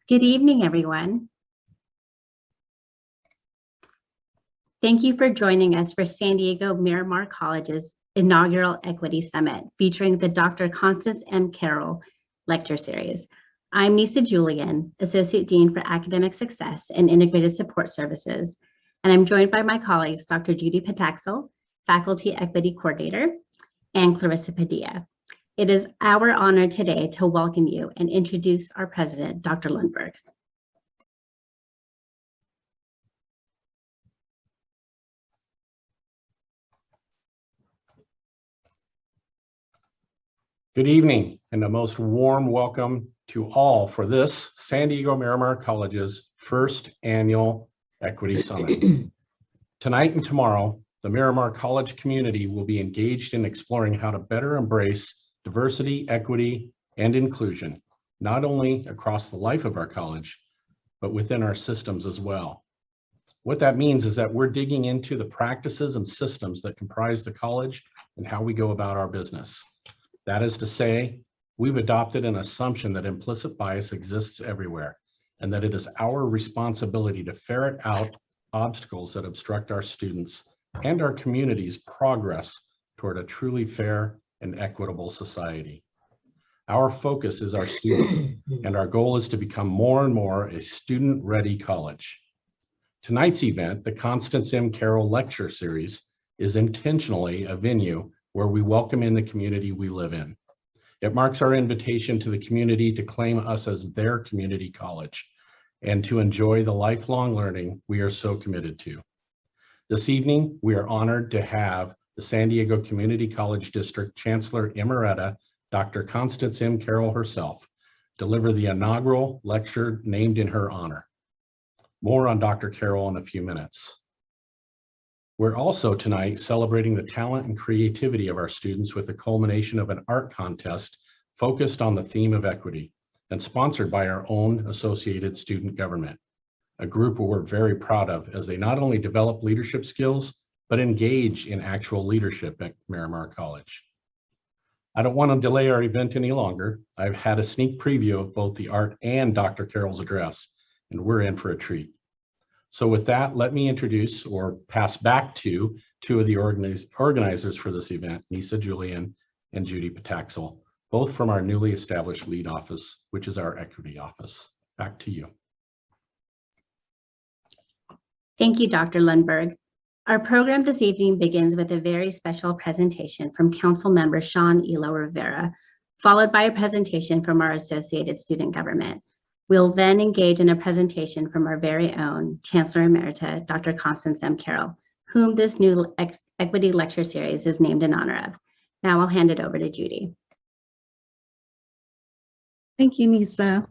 Good evening, everyone. Thank you for joining us for San Diego Miramar College's inaugural Equity Summit, featuring the Dr. Constance M. Carroll Lecture Series. I'm Nisa Julian, Associate Dean for Academic Success and Integrated Support Services, and I'm joined by my colleagues, Dr. Judy Pataxel, Faculty Equity Coordinator, and Clarissa Padilla. It is our honor today to welcome you and introduce our president, Dr. Lundberg. Good evening and a most warm welcome to all for this San Diego Miramar College's first annual Equity Summit. Tonight and tomorrow, the Miramar College community will be engaged in exploring how to better embrace diversity, equity, and inclusion, not only across the life of our college, but within our systems as well. What that means is that we're digging into the practices and systems that comprise the college and how we go about our business. That is to say, we've adopted an assumption that implicit bias exists everywhere, and that it is our responsibility to ferret out obstacles that obstruct our students and our community's progress toward a truly fair and equitable society. Our focus is our students, and our goal is to become more and more a student-ready college. Tonight's event, the Constance M. Carroll Lecture Series, is intentionally a venue where we welcome in the community we live in. It marks our invitation to the community to claim us as their community college and to enjoy the lifelong learning we are so committed to. This evening, we are honored to have the San Diego Community College District Chancellor Emerita, Dr. Constance M. Carroll herself, deliver the inaugural lecture named in her honor. More on Dr. Carroll in a few minutes. We're also tonight celebrating the talent and creativity of our students with the culmination of an art contest focused on the theme of equity and sponsored by our own Associated Student Government, a group we're very proud of as they not only develop leadership skills, but engage in actual leadership at Miramar College. I don't want to delay our event any longer. I've had a sneak preview of both the art and Dr. Carroll's address, and we're in for a treat. So with that, let me introduce or pass back to two of the organizers for this event, Nisa Julian and Judy Pataxel, both from our newly established lead office, which is our equity office. Back to you. Thank you, Dr. Lundberg. Our program this evening begins with a very special presentation from Council Member Seanilo Rivera, followed by a presentation from our Associated Student Government. We'll then engage in a presentation from our very own Chancellor Emerita, Dr. Constance M. Carroll, whom this new Equity Lecture Series is named in honor of. Now I'll hand it over to Judy. Thank you, Nisa.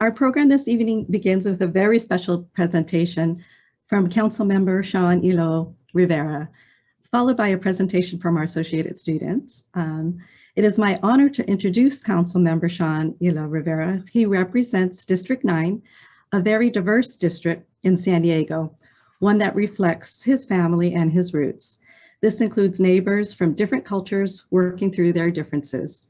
Our program this evening begins with a very special presentation from Council Member Seanilo Rivera, followed by a presentation from our associated students. It is my honor to introduce Council Member Seanilo Rivera. He represents District 9, a very diverse district in San Diego, one that reflects his family and his roots. This includes neighbors from different cultures working through their differences.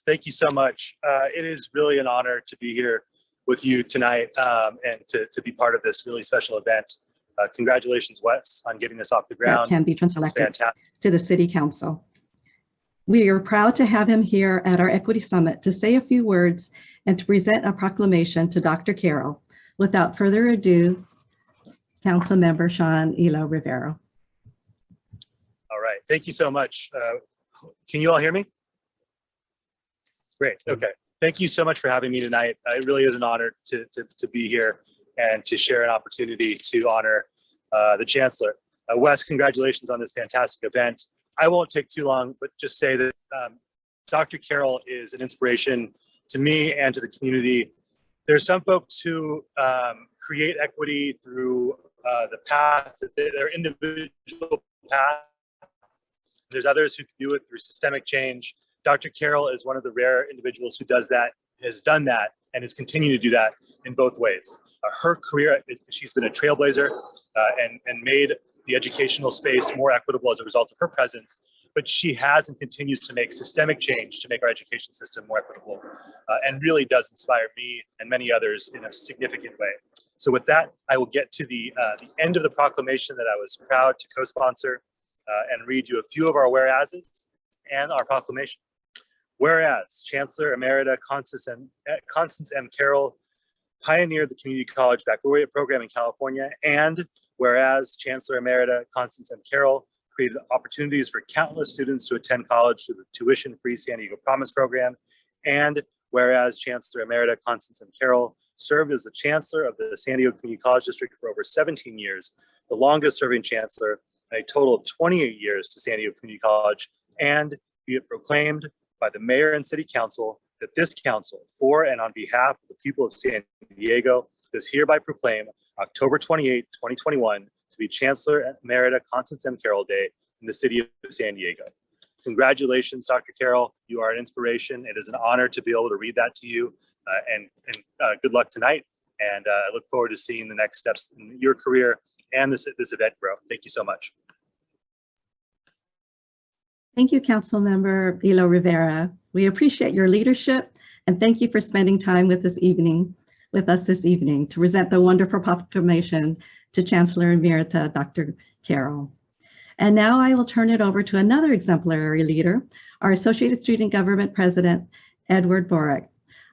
Thank you so much. It is really an honor to be here with you tonight and to be part of this really special event. Congratulations, Wes, on getting this off the ground. That can be transelected to the City Council. We are proud to have him here at our Equity Summit to say a few words and to present a proclamation to Dr. Carroll. Without further ado, Council Member Seanilo Rivera. All right, thank you so much. Can you all hear me? Great, okay. Thank you so much for having me tonight. It really is an honor to be here and to share an opportunity to honor the Chancellor. Wes, congratulations on this fantastic event. I won't take too long, but just say that Dr. Carroll is an inspiration to me and to the community. There's some folks who create equity through the path, their individual path. There's others who can do it through systemic change. Dr. Carroll is one of the rare individuals who does that, has done that, and is continuing to do that in both ways. Her career, she's been a trailblazer and made the educational space more equitable as a result of her presence, but she has and continues to make systemic change to make our education system more equitable, and really does inspire me and many others in a significant way. So with that, I will get to the end of the proclamation that I was proud to co-sponsor and read you a few of our whereases and our proclamation. Whereas Chancellor Emerita Constance M. Carroll pioneered the community college baccalaureate program in California, and whereas Chancellor Emerita Constance M. Carroll created opportunities for countless students to attend college through the tuition-free San Diego Promise program, and whereas Chancellor Emerita Constance M. Carroll served as the Chancellor of the San Diego Community College District for over 17 years, the longest serving Chancellor in a total of 28 years to San Diego Community College, and be it proclaimed by the Mayor and City Council that this Council, for and on behalf of the people of San Diego, does hereby proclaim October 28, 2021 to be Chancellor Emerita Constance M. Carroll Day in the city of San Diego. Congratulations, Dr. Carroll. You are an inspiration. It is an honor to be able to read that to you, and good luck tonight. And I look forward to seeing the next steps in your career and this event grow. Thank you so much. Thank you, Councilmember Ilo Rivera. We appreciate your leadership, and thank you for spending time with us this evening to present the wonderful proclamation to Chancellor Emerita Dr. Carroll. And now I will turn it over to another exemplary leader, our Associated Student Government President, Edward Borick.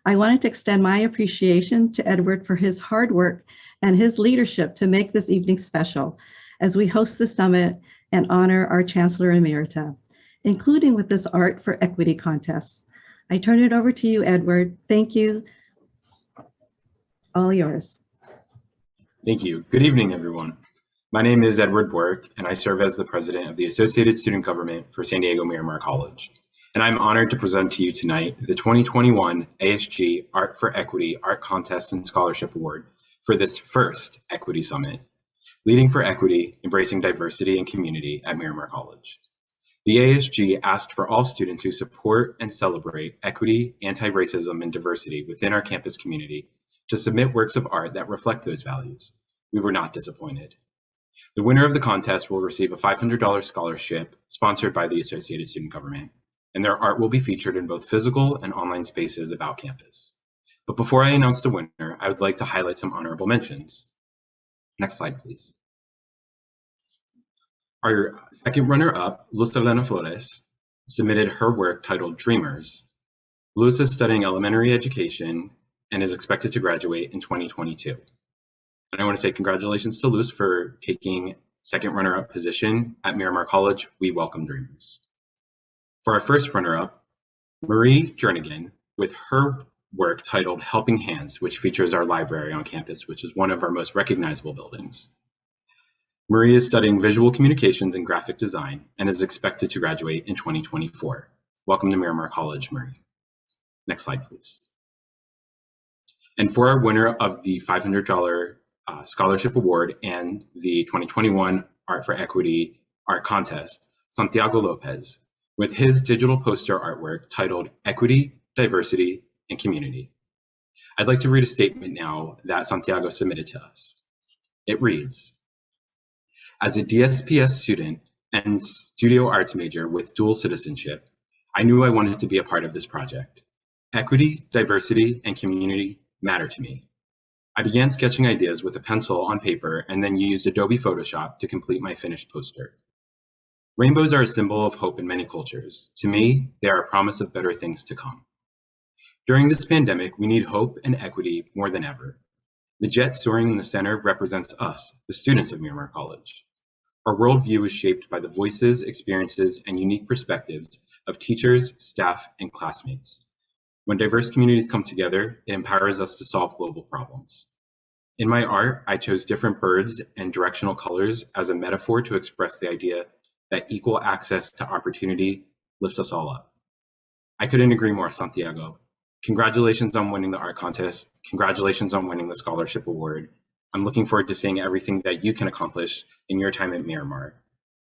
I wanted to extend my appreciation to Edward for his hard work and his leadership to make this evening special as we host the summit and honor our Chancellor Emerita, including with this Art for Equity contest. I turn it over to you, Edward. Thank you. All yours. Thank you. Good evening, everyone. My name is Edward Borick, and I serve as the president of the Associated Student Government for San Diego Miramar College. And I'm honored to present to you tonight the 2021 ASG Art for Equity Art Contest and Scholarship Award for this first Equity Summit, Leading for Equity, Embracing Diversity and Community at Miramar College. The ASG asked for all students who support and celebrate equity, anti-racism, and diversity within our campus community to submit works of art that reflect those values. We were not disappointed. The winner of the contest will receive a $500 scholarship sponsored by the Associated Student Government, and their art will be featured in both physical and online spaces about campus. But before I announce the winner, I would like to highlight some honorable mentions. Next slide, please. Our second runner-up, Luz Elena Flores, submitted her work titled Dreamers. Luz is studying elementary education and is expected to graduate in 2022. And I want to say congratulations to Luz for taking second runner-up position at Miramar College. We welcome Dreamers. For our first runner-up, Marie Jernigan, with her work titled Helping Hands, which features our library on campus, which is one of our most recognizable buildings. Marie is studying visual communications and graphic design and is expected to graduate in 2024. Welcome to Miramar College, Marie. Next slide, please. And for our winner of the $500 scholarship award and the 2021 Art for Equity Art Contest, Santiago Lopez, with his digital poster artwork titled Equity, Diversity, and Community. I'd like to read a statement now that Santiago submitted to us. It reads, as a DSPS student and studio arts major with dual citizenship, I knew I wanted to be a part of this project. Equity, diversity, and community matter to me. I began sketching ideas with a pencil on paper and then used Adobe Photoshop to complete my finished poster. Rainbows are a symbol of hope in many cultures. To me, they are a promise of better things to come. During this pandemic, we need hope and equity more than ever. The jet soaring in the center represents us, the students of Miramar College. Our worldview is shaped by the voices, experiences, and unique perspectives of teachers, staff, and classmates. When diverse communities come together, it empowers us to solve global problems. In my art, I chose different birds and directional colors as a metaphor to express the idea that equal access to opportunity lifts us all up. I couldn't agree more, Santiago. Congratulations on winning the art contest. Congratulations on winning the scholarship award. I'm looking forward to seeing everything that you can accomplish in your time at Miramar.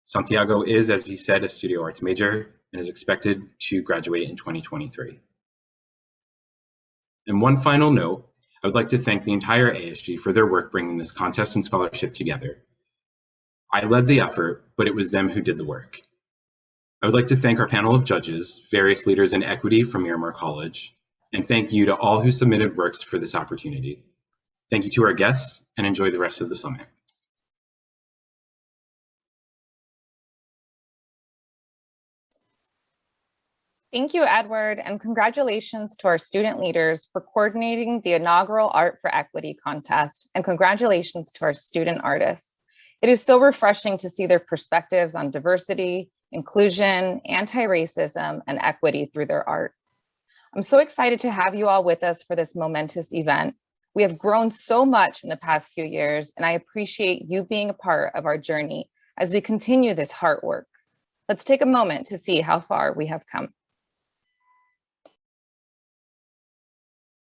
Santiago is, as he said, a studio arts major and is expected to graduate in 2023. And one final note, I would like to thank the entire ASG for their work bringing the contest and scholarship together. I led the effort, but it was them who did the work. I would like to thank our panel of judges, various leaders in equity from Miramar College, and thank you to all who submitted works for this opportunity. Thank you to our guests, and enjoy the rest of the summit. Thank you, Edward, and congratulations to our student leaders for coordinating the inaugural Art for Equity contest, and congratulations to our student artists. It is so refreshing to see their perspectives on diversity, inclusion, anti-racism, and equity through their art. I'm so excited to have you all with us for this momentous event. We have grown so much in the past few years, and I appreciate you being a part of our journey as we continue this hard work. Let's take a moment to see how far we have come.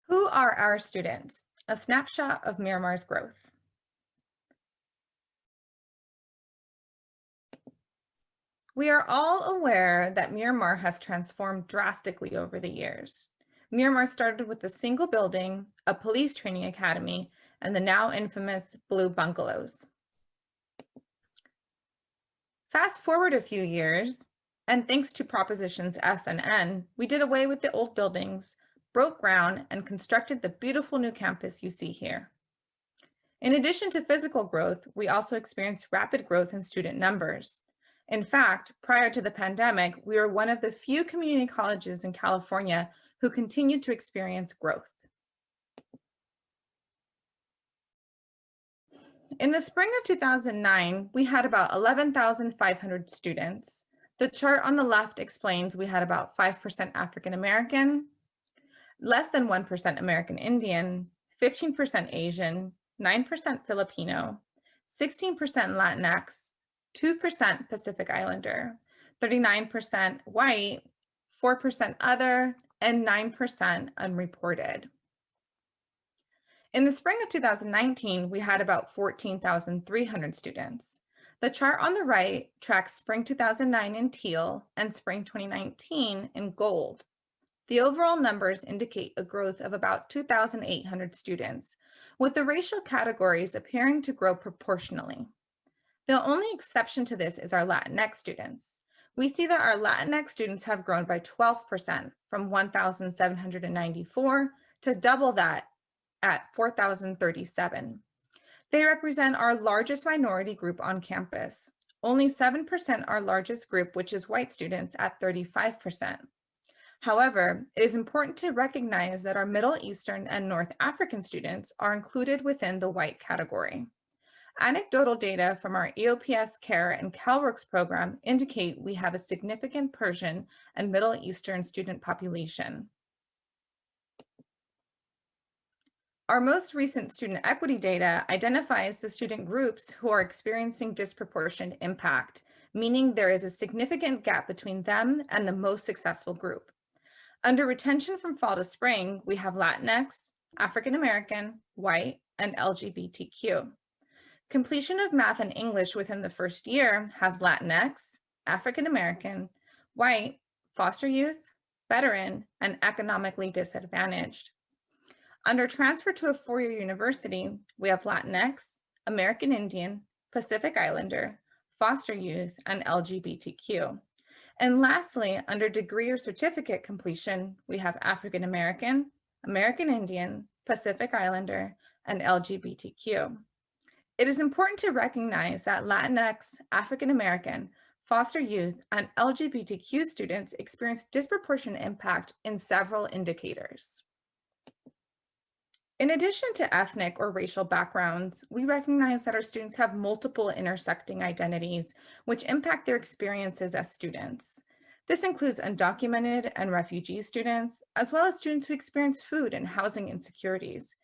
Who are our students? A snapshot of Miramar's growth. We are all aware that Miramar has transformed drastically over the years. Miramar started with a single building, a police training academy, and the now infamous Blue Bungalows. Fast forward a few years, and thanks to Propositions S and N, we did away with the old buildings, broke ground, and constructed the beautiful new campus you see here. In addition to physical growth, we also experienced rapid growth in student numbers. In fact, prior to the pandemic, we were one of the few community colleges in California who continued to experience growth. In the spring of 2009, we had about 11,500 students. The chart on the left explains we had about 5% African American, less than 1% American Indian, 15% Asian, 9% Filipino, 16% Latinx, 2% Pacific Islander, 39% white, 4% other, and 9% unreported. In the spring of 2019, we had about 14,300 students. The chart on the right tracks spring 2009 in teal and spring 2019 in gold. The overall numbers indicate a growth of about 2,800 students, with the racial categories appearing to grow proportionally. The only exception to this is our Latinx students. We see that our Latinx students have grown by 12% from 1,794 to double that at 4,037. They represent our largest minority group on campus. Only 7% our largest group, which is white students, at 35%. However, it is important to recognize that our Middle Eastern and North African students are included within the white category. Anecdotal data from our EOPS CARE and CalWorks program indicate we have a significant Persian and Middle Eastern student population. Our most recent student equity data identifies the student groups who are experiencing disproportionate impact, meaning there is a significant gap between them and the most successful group. Under retention from fall to spring, we have Latinx, African American, white, and LGBTQ. Completion of math and English within the first year has Latinx, African American, white, foster youth, veteran, and economically disadvantaged. Under transfer to a four-year university, we have Latinx, American Indian, Pacific Islander, foster youth, and LGBTQ. And lastly, under degree or certificate completion, we have African American, American Indian, Pacific Islander, and LGBTQ. It is important to recognize that Latinx, African American, foster youth, and LGBTQ students experience disproportionate impact in several indicators. In addition to ethnic or racial backgrounds, we recognize that our students have multiple intersecting identities which impact their experiences as students. This includes undocumented and refugee students, as well as students who experience food and housing insecurities.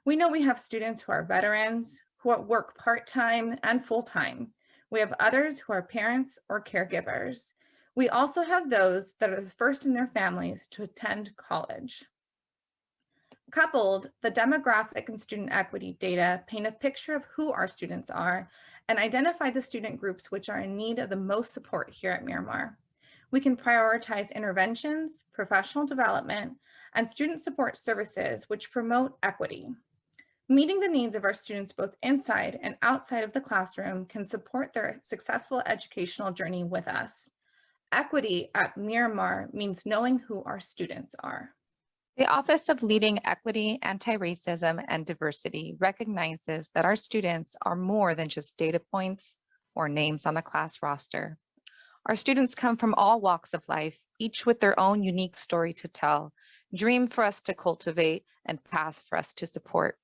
We know we have students who are veterans, who work part-time and full-time. We have others who are parents or caregivers. We also have those that are the first in their families to attend college. Coupled, the demographic and student equity data paint a picture of who our students are and identify the student groups which are in need of the most support here at Miramar. We can prioritize interventions, professional development, and student support services which promote equity. Meeting the needs of our students both inside and outside of the classroom can support their successful educational journey with us. Equity at Miramar means knowing who our students are. The Office of Leading Equity, Anti-Racism, and Diversity recognizes that our students are more than just data points or names on the class roster. Our students come from all walks of life, each with their own unique story to tell, dream for us to cultivate, and path for us to support.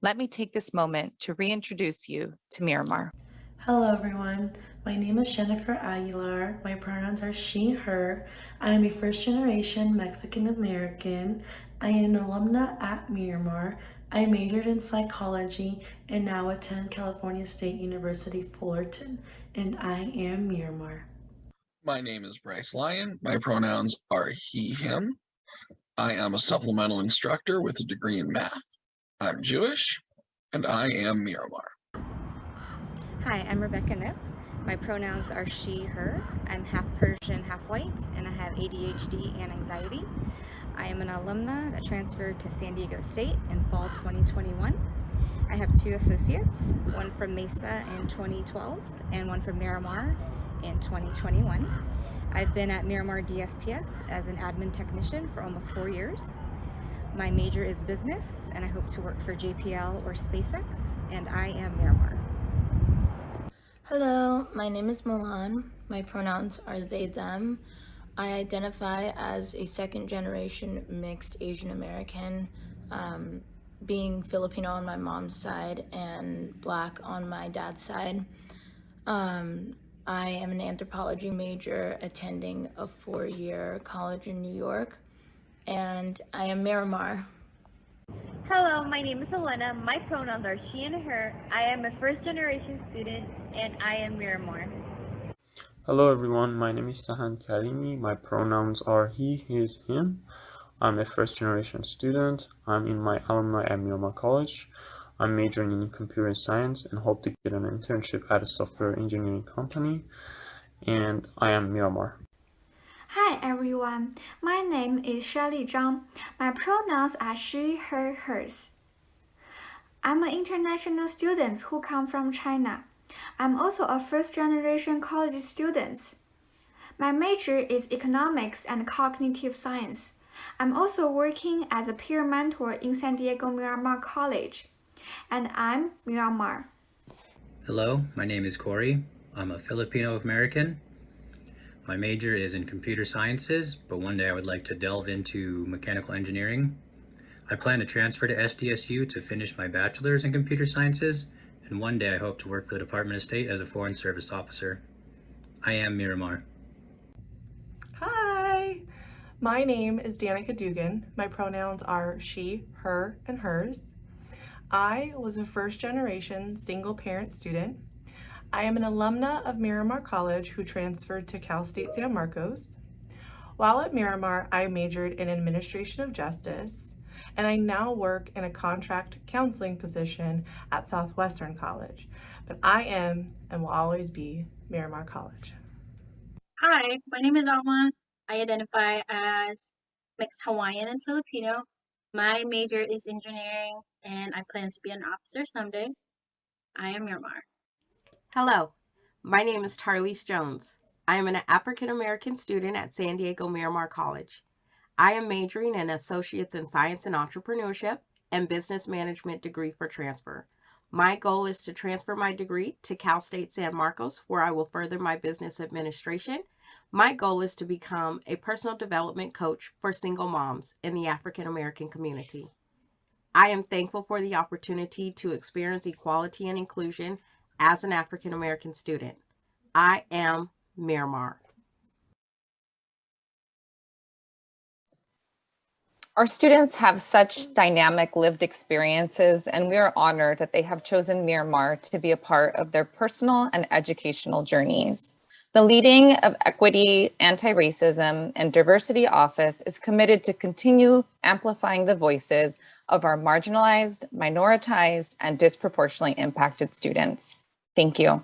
Let me take this moment to reintroduce you to Miramar. Hello everyone, my name is Jennifer Aguilar. My pronouns are she, her. I am a first generation Mexican American. I am an alumna at Miramar. I majored in psychology and now attend California State University, Fullerton, and I am Miramar. My name is Bryce Lyons. My pronouns are he, him. I am a supplemental instructor with a degree in math. I'm Jewish, and I am Miramar. Hi, I'm Rebecca Nip. My pronouns are she, her. I'm half Persian, half white, and I have ADHD and anxiety. I am an alumna that transferred to San Diego State in fall 2021. I have 2 associates, one from Mesa in 2012 and one from Miramar in 2021. I've been at Miramar DSPS as an admin technician for almost 4 years. My major is business, and I hope to work for JPL or SpaceX, and I am Miramar. Hello, my name is Milan. My pronouns are they, them. I identify as a second generation mixed Asian American, being Filipino on my mom's side and Black on my dad's side. I am an anthropology major attending a 4-year college in New York, and I am Miramar. Hello, my name is Elena. My pronouns are she and her. I am a first generation student and I am Miramar. Hello everyone, my name is Sahan Karimi. My pronouns are he, his, him. I'm a first generation student. I'm in my alumni at Miramar College. I'm majoring in computer science and hope to get an internship at a software engineering company. And I am Miramar. Hi everyone, my name is Shirley Zhang. My pronouns are she, her, hers. I'm an international student who come from China. I'm also a first-generation college student. My major is economics and cognitive science. I'm also working as a peer mentor in San Diego Miramar College. And I'm Miramar. Hello, my name is Corey. I'm a Filipino American. My major is in computer sciences, but one day I would like to delve into mechanical engineering. I plan to transfer to SDSU to finish my bachelor's in computer sciences, and one day I hope to work for the Department of State as a foreign service officer. I am Miramar. Hi, my name is Danica Dugan. My pronouns are she, her, and hers. I was a first generation single parent student. I am an alumna of Miramar College who transferred to Cal State San Marcos. While at Miramar, I majored in Administration of Justice, and I now work in a contract counseling position at Southwestern College. But I am and will always be Miramar College. Hi, my name is Alma. I identify as mixed Hawaiian and Filipino. My major is engineering, and I plan to be an officer someday. I am Miramar. Hello, my name is Tarlis Jones. I am an African American student at San Diego Miramar College. I am majoring in Associates in Science and Entrepreneurship and Business Management degree for transfer. My goal is to transfer my degree to Cal State San Marcos, where I will further my business administration. My goal is to become a personal development coach for single moms in the African American community. I am thankful for the opportunity to experience equality and inclusion as an African American student. I am Miramar. Our students have such dynamic lived experiences, and we are honored that they have chosen Miramar to be a part of their personal and educational journeys. The Leading of Equity, Anti-Racism, and Diversity Office is committed to continue amplifying the voices of our marginalized, minoritized, and disproportionately impacted students. Thank you.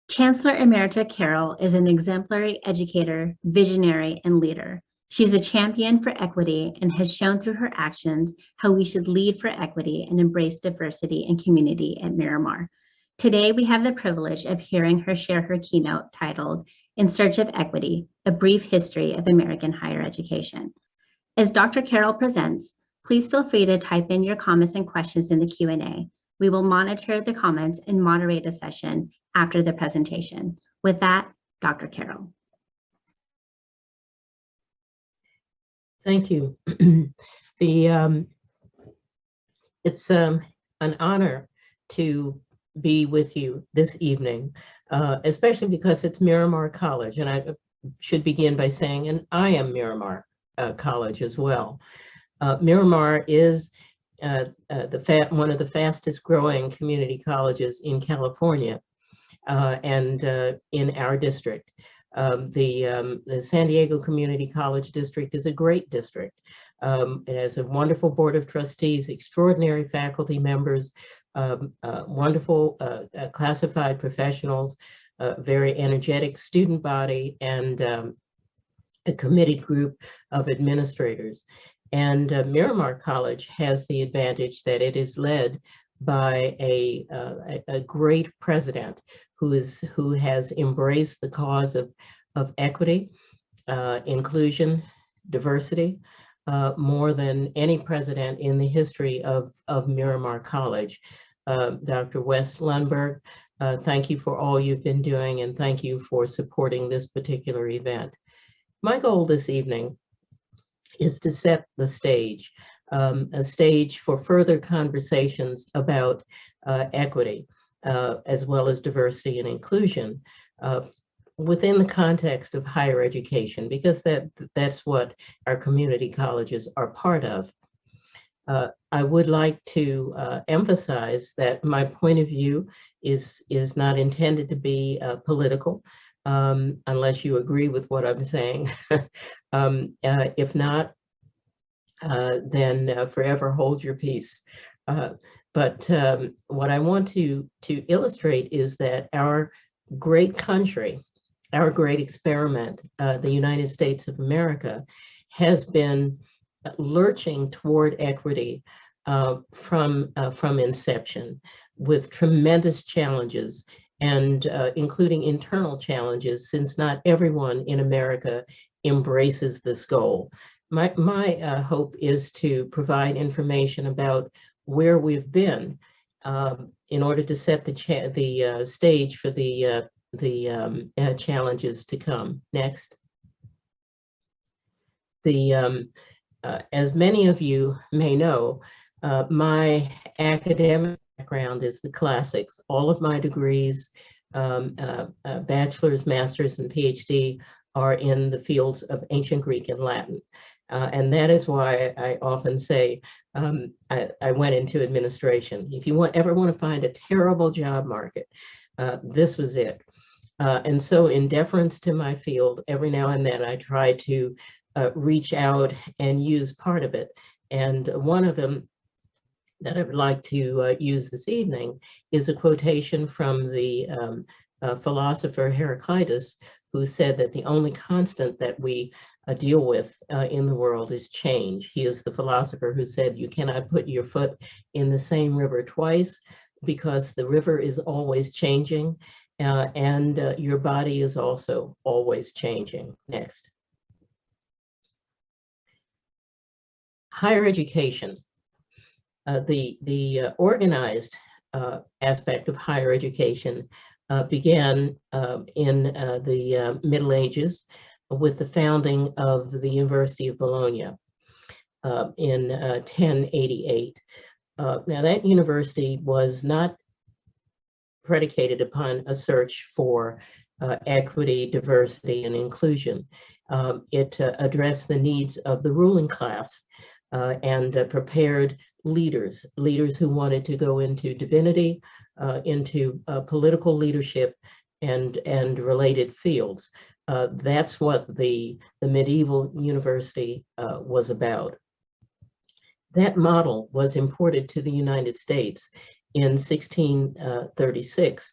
Chancellor Emerita Carroll is an exemplary educator, visionary, and leader. She's a champion for equity and has shown through her actions how we should lead for equity and embrace diversity and community at Miramar. Today, we have the privilege of hearing her share her keynote titled In Search of Equity, A Brief History of American Higher Education. As Dr. Carroll presents, please feel free to type in your comments and questions in the Q&A. We will monitor the comments and moderate a session after the presentation. With that, Dr. Carroll. Thank you. It's an honor to be with you this evening, especially because it's Miramar College, and I should begin by saying, and I am Miramar College as well. Miramar is one of the fastest growing community colleges in California and in our district. The San Diego Community College District is a great district. It has a wonderful board of trustees, extraordinary faculty members, wonderful classified professionals, very energetic student body, and a committed group of administrators. And Miramar College has the advantage that it is led by a great president who has embraced the cause of equity, inclusion, diversity, more than any president in the history of Miramar College. Dr. Wes Lundberg, thank you for all you've been doing, and thank you for supporting this particular event. My goal this evening is to set the stage, a stage for further conversations about equity, as well as diversity and inclusion within the context of higher education, because that's what our community colleges are part of. I would like to emphasize that my point of view is not intended to be political, unless you agree with what I'm saying. If not, then forever hold your peace. But what I want to illustrate is that our great country, our great experiment, the United States of America, has been lurching toward equity from inception, with tremendous challenges, and including internal challenges, since not everyone in America embraces this goal. My hope is to provide information about where we've been in order to set the stage for the challenges to come. Next. As many of you may know, my academic background is the classics. All of my degrees, bachelor's, master's, and PhD, are in the fields of ancient Greek and Latin. And that is why I often say I went into administration. If you ever want to find a terrible job market, this was it. And so in deference to my field, every now and then I try to reach out and use part of it. And one of them that I would like to use this evening is a quotation from the philosopher Heraclitus, who said that the only constant that we deal with in the world is change. He is the philosopher who said you cannot put your foot in the same river twice, because the river is always changing, and your body is also always changing. Next. Higher education. The organized aspect of higher education began in the Middle Ages with the founding of the University of Bologna in 1088. Now that university was not predicated upon a search for equity, diversity, and inclusion. It addressed the needs of the ruling class and prepared leaders who wanted to go into divinity, into political leadership, and related fields. That's what the medieval university was about. That model was imported to the United States in 1636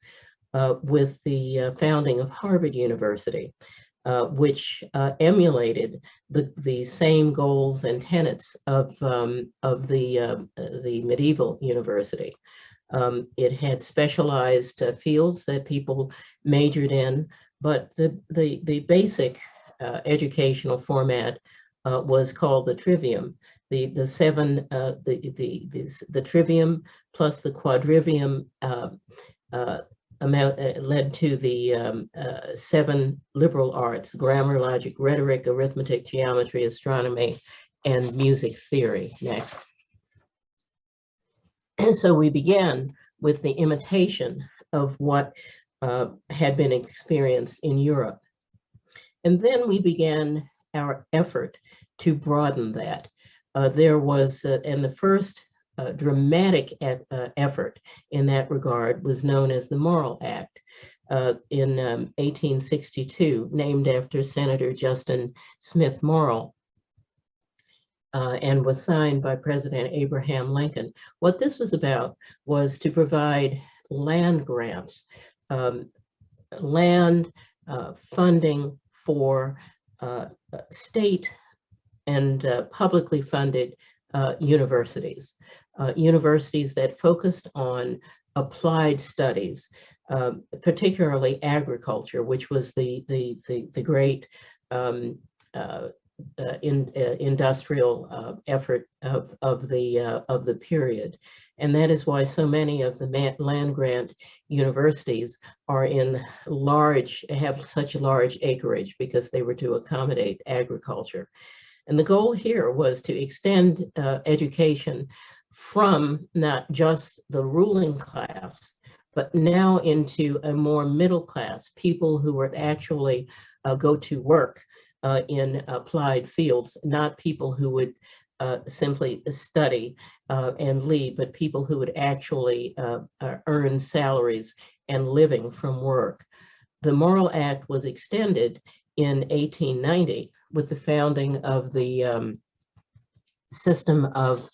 with the founding of Harvard University. which emulated the same goals and tenets of the medieval university. It had specialized fields that people majored in, but the basic educational format was called the trivium. The trivium plus the quadrivium led to the 7 liberal arts: grammar, logic, rhetoric, arithmetic, geometry, astronomy, and music theory. Next. And so we began with the imitation of what had been experienced in Europe. And then we began our effort to broaden that. There was, and the first dramatic effort in that regard was known as the Morrill Act in 1862, named after Senator Justin Smith Morrill, and was signed by President Abraham Lincoln. What this was about was to provide land grants, land funding for state and publicly funded universities, universities that focused on applied studies, particularly agriculture, which was the great industrial effort of the period. And that is why so many of the land grant universities are have such large acreage, because they were to accommodate agriculture. And the goal here was to extend education from not just the ruling class, but now into a more middle class, people who would actually go to work in applied fields, not people who would simply study and leave, but people who would actually earn salaries and living from work. The Morrill Act was extended in 1890 with the founding of the system of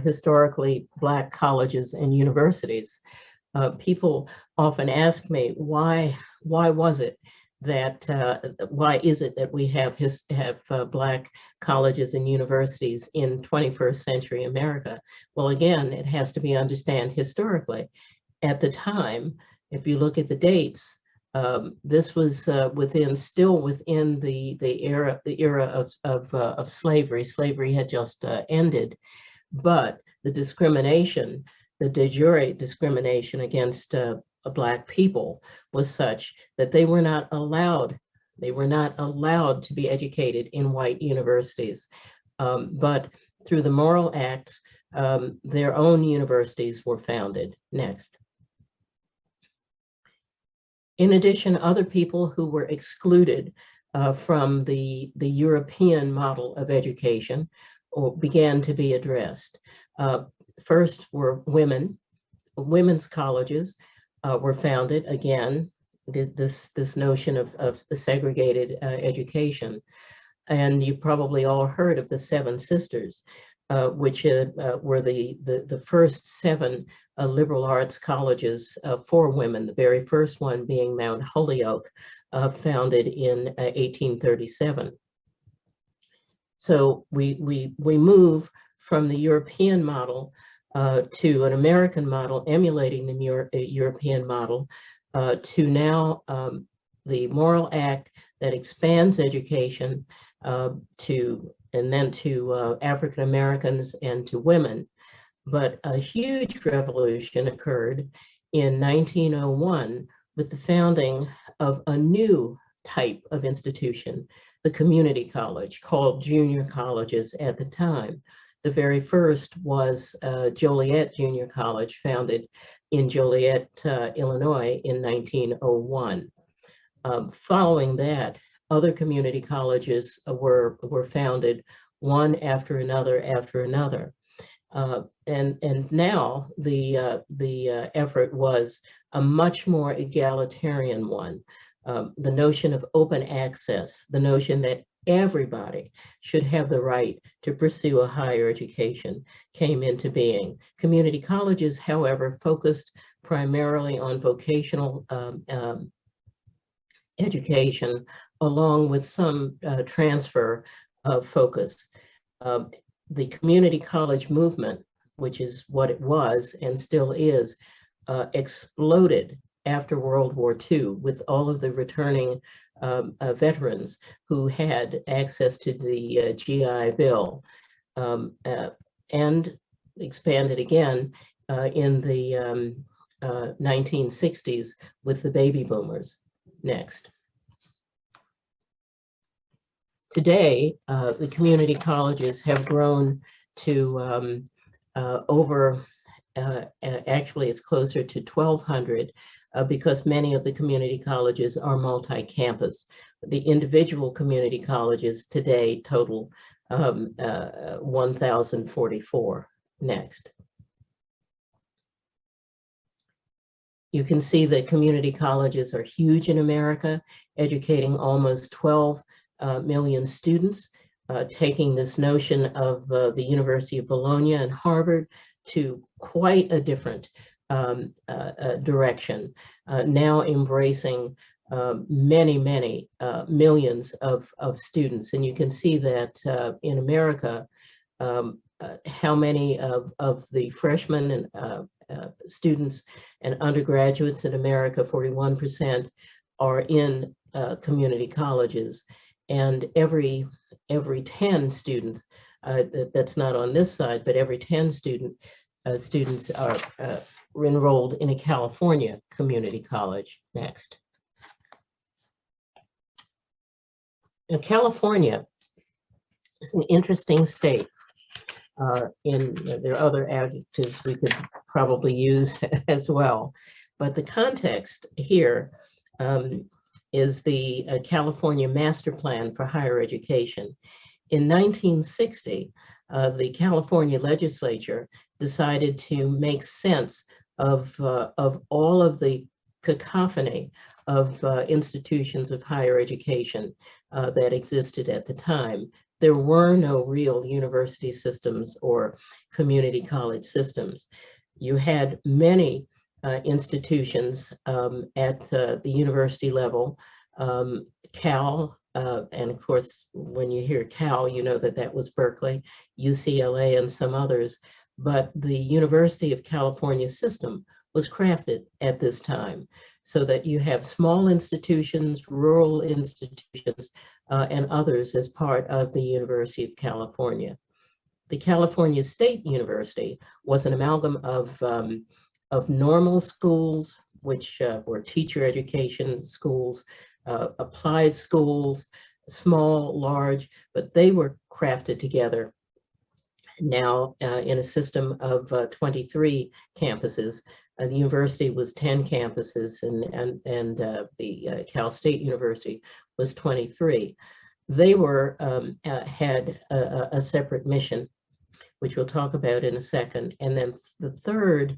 historically Black colleges and universities. People often ask me, why was it that, why is it that we have Black colleges and universities in 21st century America? Well, again, it has to be understood historically. At the time, if you look at the dates, this was still within the era of slavery. Slavery had just ended, but the discrimination, the de jure discrimination against Black people was such that they were not allowed to be educated in white universities. But through the Morrill Acts, their own universities were founded. Next. In addition, other people who were excluded from the European model of education began to be addressed. First were women. Women's colleges were founded. Again, this notion of segregated education. And you probably all heard of the Seven Sisters, which were the first 7 liberal arts colleges for women, the very first one being Mount Holyoke, founded in 1837. So we move from the European model to an American model emulating the European model, to now the Morrill Act that expands education and then to African Americans and to women. But a huge revolution occurred in 1901 with the founding of a new type of institution, the community college, called junior colleges at the time. The very first was Joliet Junior College, founded in Joliet, Illinois in 1901. Following that, other community colleges were founded, one after another after another. And now the effort was a much more egalitarian one. The notion of open access, the notion that everybody should have the right to pursue a higher education came into being. Community colleges, however, focused primarily on vocational education along with some transfer of focus. The community college movement, which is what it was and still is, exploded after World War II with all of the returning veterans who had access to the GI Bill, and expanded again in the 1960s with the baby boomers. Next. Today, the community colleges have grown to over, actually it's closer to 1,200 because many of the community colleges are multi-campus. The individual community colleges today total 1,044. Next. You can see that community colleges are huge in America, educating almost 12 million students, taking this notion of the University of Bologna and Harvard to quite a different direction, now embracing many millions of students. And you can see that in America, how many of the freshmen and students and undergraduates in America, 41%, are in community colleges. And every 10 students, that's not on this side, but every 10 students are enrolled in a California community college. Next. Now, California is an interesting state. There are other adjectives we could probably use as well, but the context here is the California Master Plan for Higher Education. In 1960, the California legislature decided to make sense of all of the cacophony of institutions of higher education that existed at the time. There were no real university systems or community college systems. You had many institutions at the university level, Cal, and of course, when you hear Cal, you know that that was Berkeley, UCLA, and some others. But the University of California system was crafted at this time so that you have small institutions, rural institutions, and others as part of the University of California. The California State University was an amalgam of normal schools, which were teacher education schools, applied schools, small, large, but they were crafted together now in a system of 23 campuses. The university was 10 campuses, and the Cal State University was 23. They were had a separate mission, which we'll talk about in a second. And then the third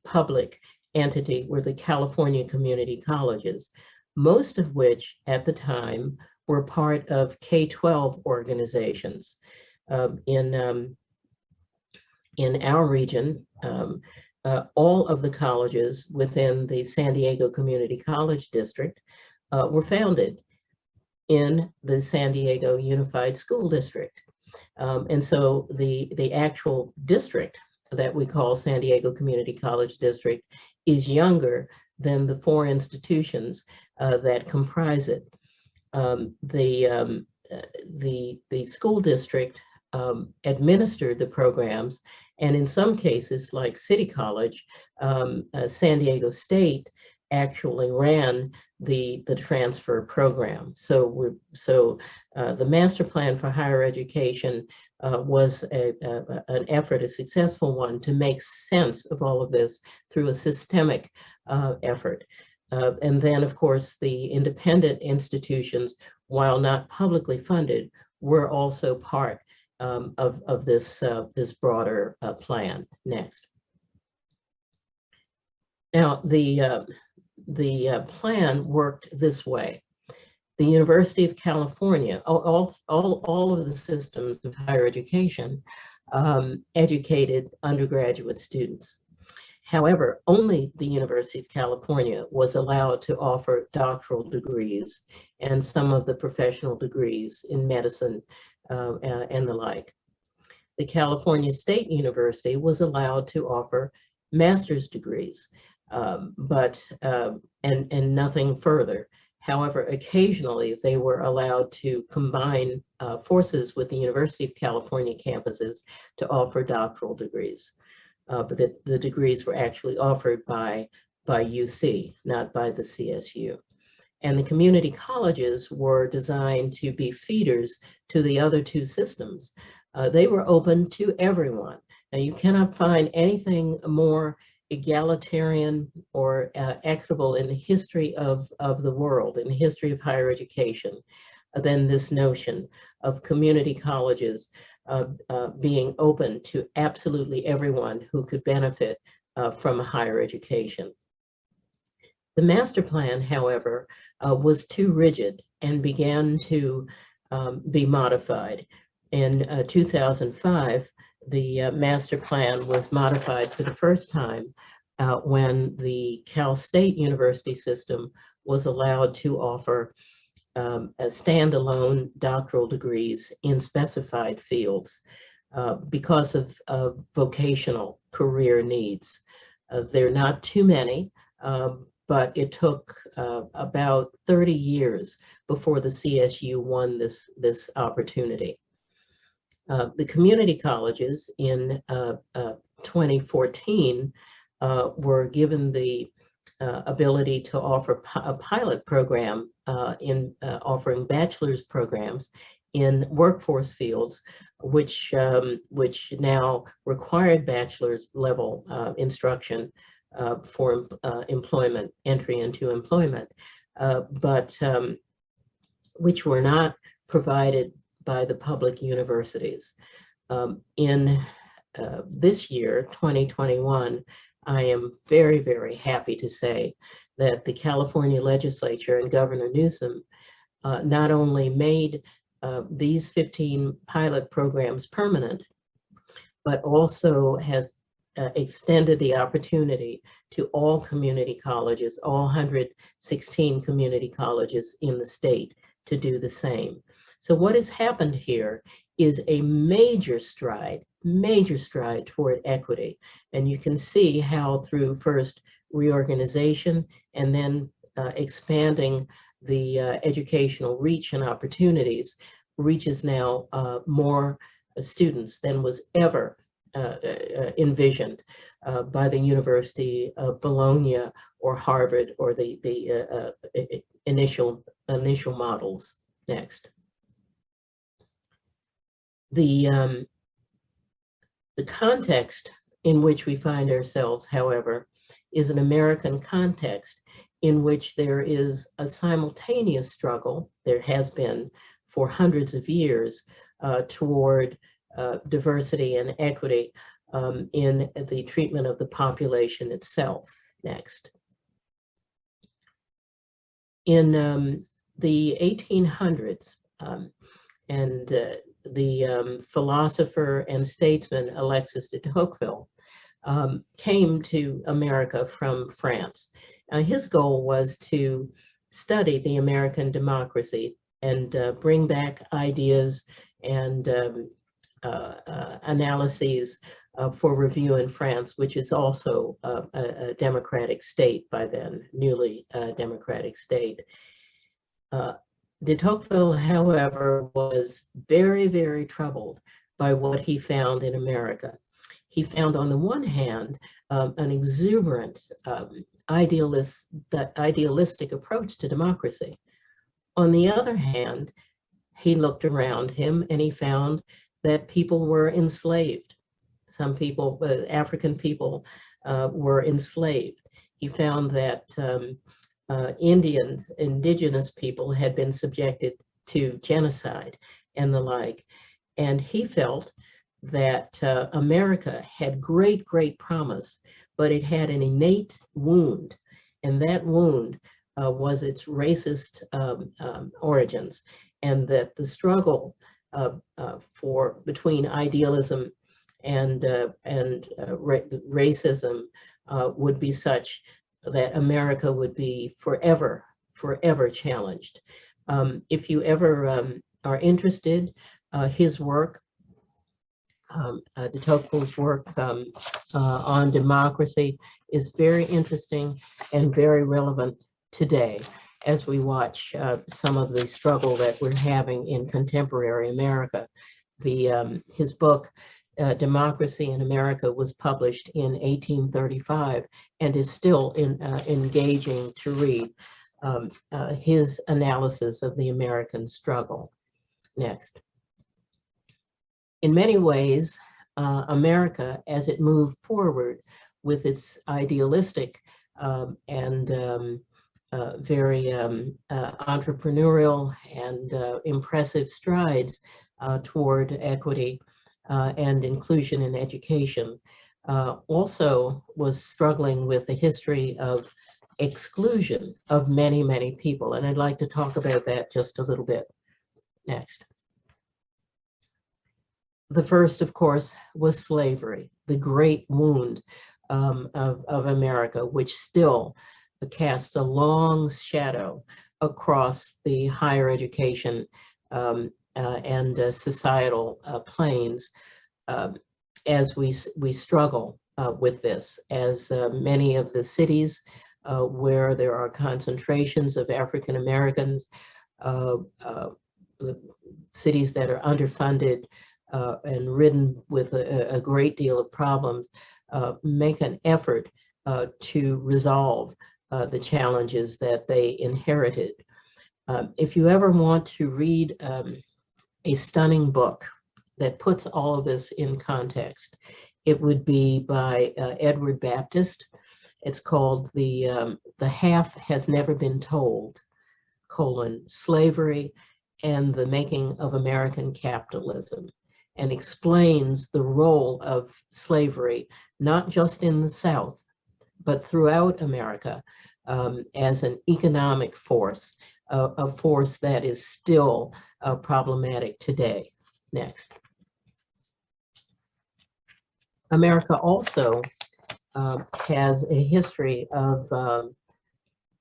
public entity were the California community colleges, most of which at the time were part of K-12 organizations. In our region, all of the colleges within the San Diego Community College District were founded in the San Diego Unified School District. And so the actual district that we call San Diego Community College District is younger than the four institutions that comprise it. The school district administered the programs, and in some cases, like City College, San Diego State actually ran the transfer program. So the Master Plan for Higher Education was an effort, a successful one, to make sense of all of this through a systemic effort. And then, of course, the independent institutions, while not publicly funded, were also part of this broader plan. Next. Now, the plan worked this way. The University of California, all of the systems of higher education educated undergraduate students. However, only the University of California was allowed to offer doctoral degrees and some of the professional degrees in medicine and the like. The California State University was allowed to offer master's degrees, and nothing further. However, occasionally they were allowed to combine forces with the University of California campuses to offer doctoral degrees. But the degrees were actually offered by UC, not by the CSU. And the community colleges were designed to be feeders to the other two systems. They were open to everyone. Now, you cannot find anything more egalitarian or equitable in the history of the world, in the history of higher education, than this notion of community colleges being open to absolutely everyone who could benefit from a higher education. The master plan, however, was too rigid and began to be modified. In 2005, the master plan was modified for the first time when the Cal State University system was allowed to offer standalone doctoral degrees in specified fields because of vocational career needs. There are not too many, but it took about 30 years before the CSU won this opportunity. The community colleges in 2014 were given the ability to offer a pilot program in offering bachelor's programs in workforce fields, which now required bachelor's level instruction for employment, entry into employment, but which were not provided by the public universities. In this year, 2021, I am very, very happy to say that the California legislature and Governor Newsom not only made these 15 pilot programs permanent, but also has extended the opportunity to all community colleges, all 116 community colleges in the state to do the same. So what has happened here is a major stride toward equity. And you can see how through first reorganization and then expanding the educational reach and opportunities reaches now more students than was ever envisioned by the University of Bologna or Harvard or the initial models. Next. The context in which we find ourselves, however, is an American context in which there is a simultaneous struggle, there has been for hundreds of years, toward diversity and equity in the treatment of the population itself. Next. In the 1800s, and the philosopher and statesman Alexis de Tocqueville came to America from France. His goal was to study the American democracy and bring back ideas and analyses for review in France, which is also a democratic state by then, newly democratic state. De Tocqueville, however, was very, very troubled by what he found in America. He found, on the one hand, an exuberant, idealistic approach to democracy. On the other hand, he looked around him and he found that people were enslaved. Some people, African people, were enslaved. He found that indigenous people had been subjected to genocide and the like. And he felt that America had great, great promise, but it had an innate wound. And that wound was its racist origins, and that the struggle between idealism and racism would be such that America would be forever challenged. If you ever are interested, his work, de Tocqueville's work on democracy is very interesting and very relevant today as we watch some of the struggle that we're having in contemporary America. His book, Democracy in America, was published in 1835 and is still engaging to read. His analysis of the American struggle. Next. In many ways, America, as it moved forward with its idealistic and very entrepreneurial and impressive strides toward equity and inclusion in education, also was struggling with a history of exclusion of many, many people. And I'd like to talk about that just a little bit. Next. The first, of course, was slavery, the great wound of America, which still casts a long shadow across the higher education and societal planes as we struggle with this, as many of the cities where there are concentrations of African Americans, cities that are underfunded and ridden with a great deal of problems, make an effort to resolve the challenges that they inherited. If you ever want to read a stunning book that puts all of this in context, it would be by Edward Baptist. It's called The Half Has Never Been Told, Slavery and the Making of American Capitalism, and explains the role of slavery, not just in the South, but throughout America as an economic force, a force that is still problematic today. Next. America also has a history of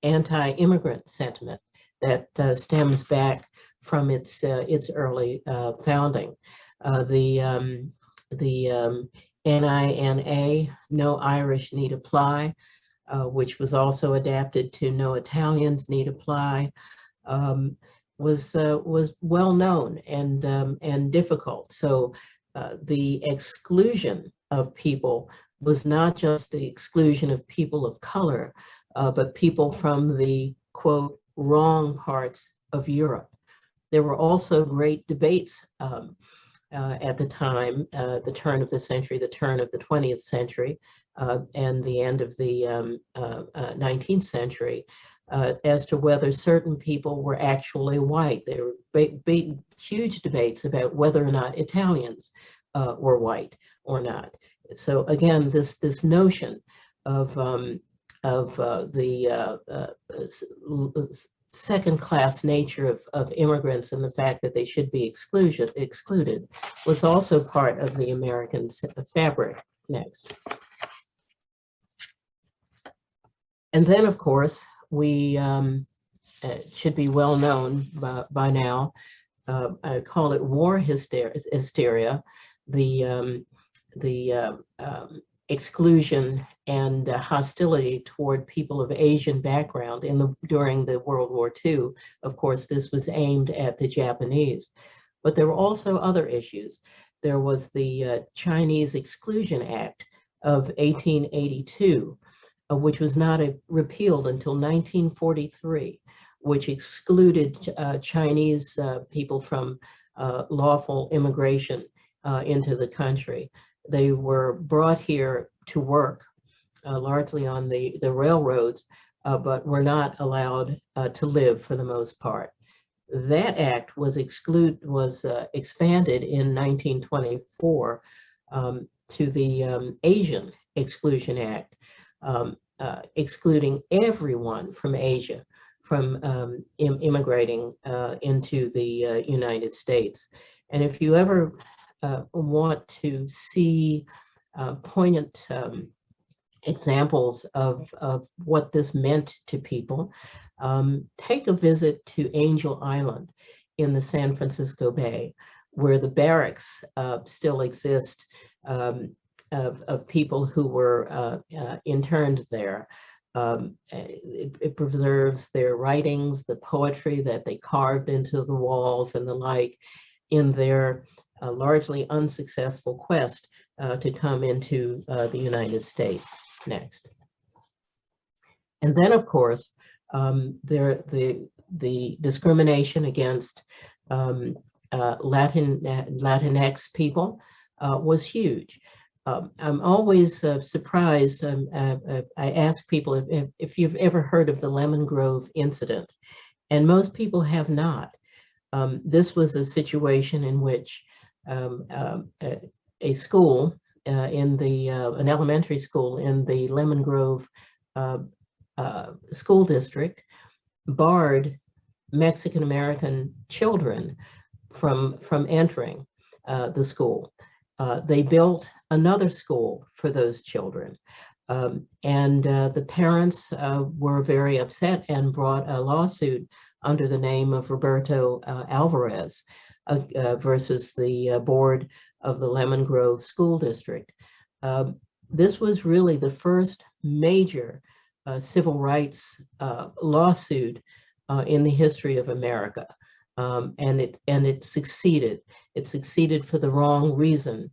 anti-immigrant sentiment that stems back from its early founding. The NINA, No Irish Need Apply, which was also adapted to No Italians Need Apply, was well known and difficult. So the exclusion of people was not just the exclusion of people of color, but people from the, quote, wrong parts of Europe. There were also great debates at the time, the turn of the century, the turn of the 20th century, and the end of the 19th century, as to whether certain people were actually white. There were big, huge debates about whether or not Italians were white or not. So again, this notion of the second-class nature of immigrants and the fact that they should be excluded was also part of the American fabric. Next. And then, of course, we should be well known by now. I call it war hysteria, the exclusion and hostility toward people of Asian background during the World War II. Of course, this was aimed at the Japanese, but there were also other issues. There was the Chinese Exclusion Act of 1882, which was not repealed until 1943, which excluded Chinese people from lawful immigration into the country. They were brought here to work largely on the railroads, but were not allowed to live for the most part. That act was expanded in 1924 to the Asian Exclusion Act, excluding everyone from Asia from immigrating into the United States. And if you ever want to see poignant examples of what this meant to people, take a visit to Angel Island in the San Francisco Bay, where the barracks still exist of people who were interned there. It preserves their writings, the poetry that they carved into the walls and the like in their largely unsuccessful quest to come into the United States. Next. And then, of course, the discrimination against Latinx people was huge. I'm always surprised. I ask people if you've ever heard of the Lemon Grove incident, and most people have not. This was a situation in which a school an elementary school in the Lemon Grove school district barred Mexican American children from entering the school. They built another school for those children. And the parents were very upset and brought a lawsuit under the name of Roberto Alvarez versus the board of the Lemon Grove School District. This was really the first major civil rights lawsuit in the history of America. And it succeeded. It succeeded for the wrong reason,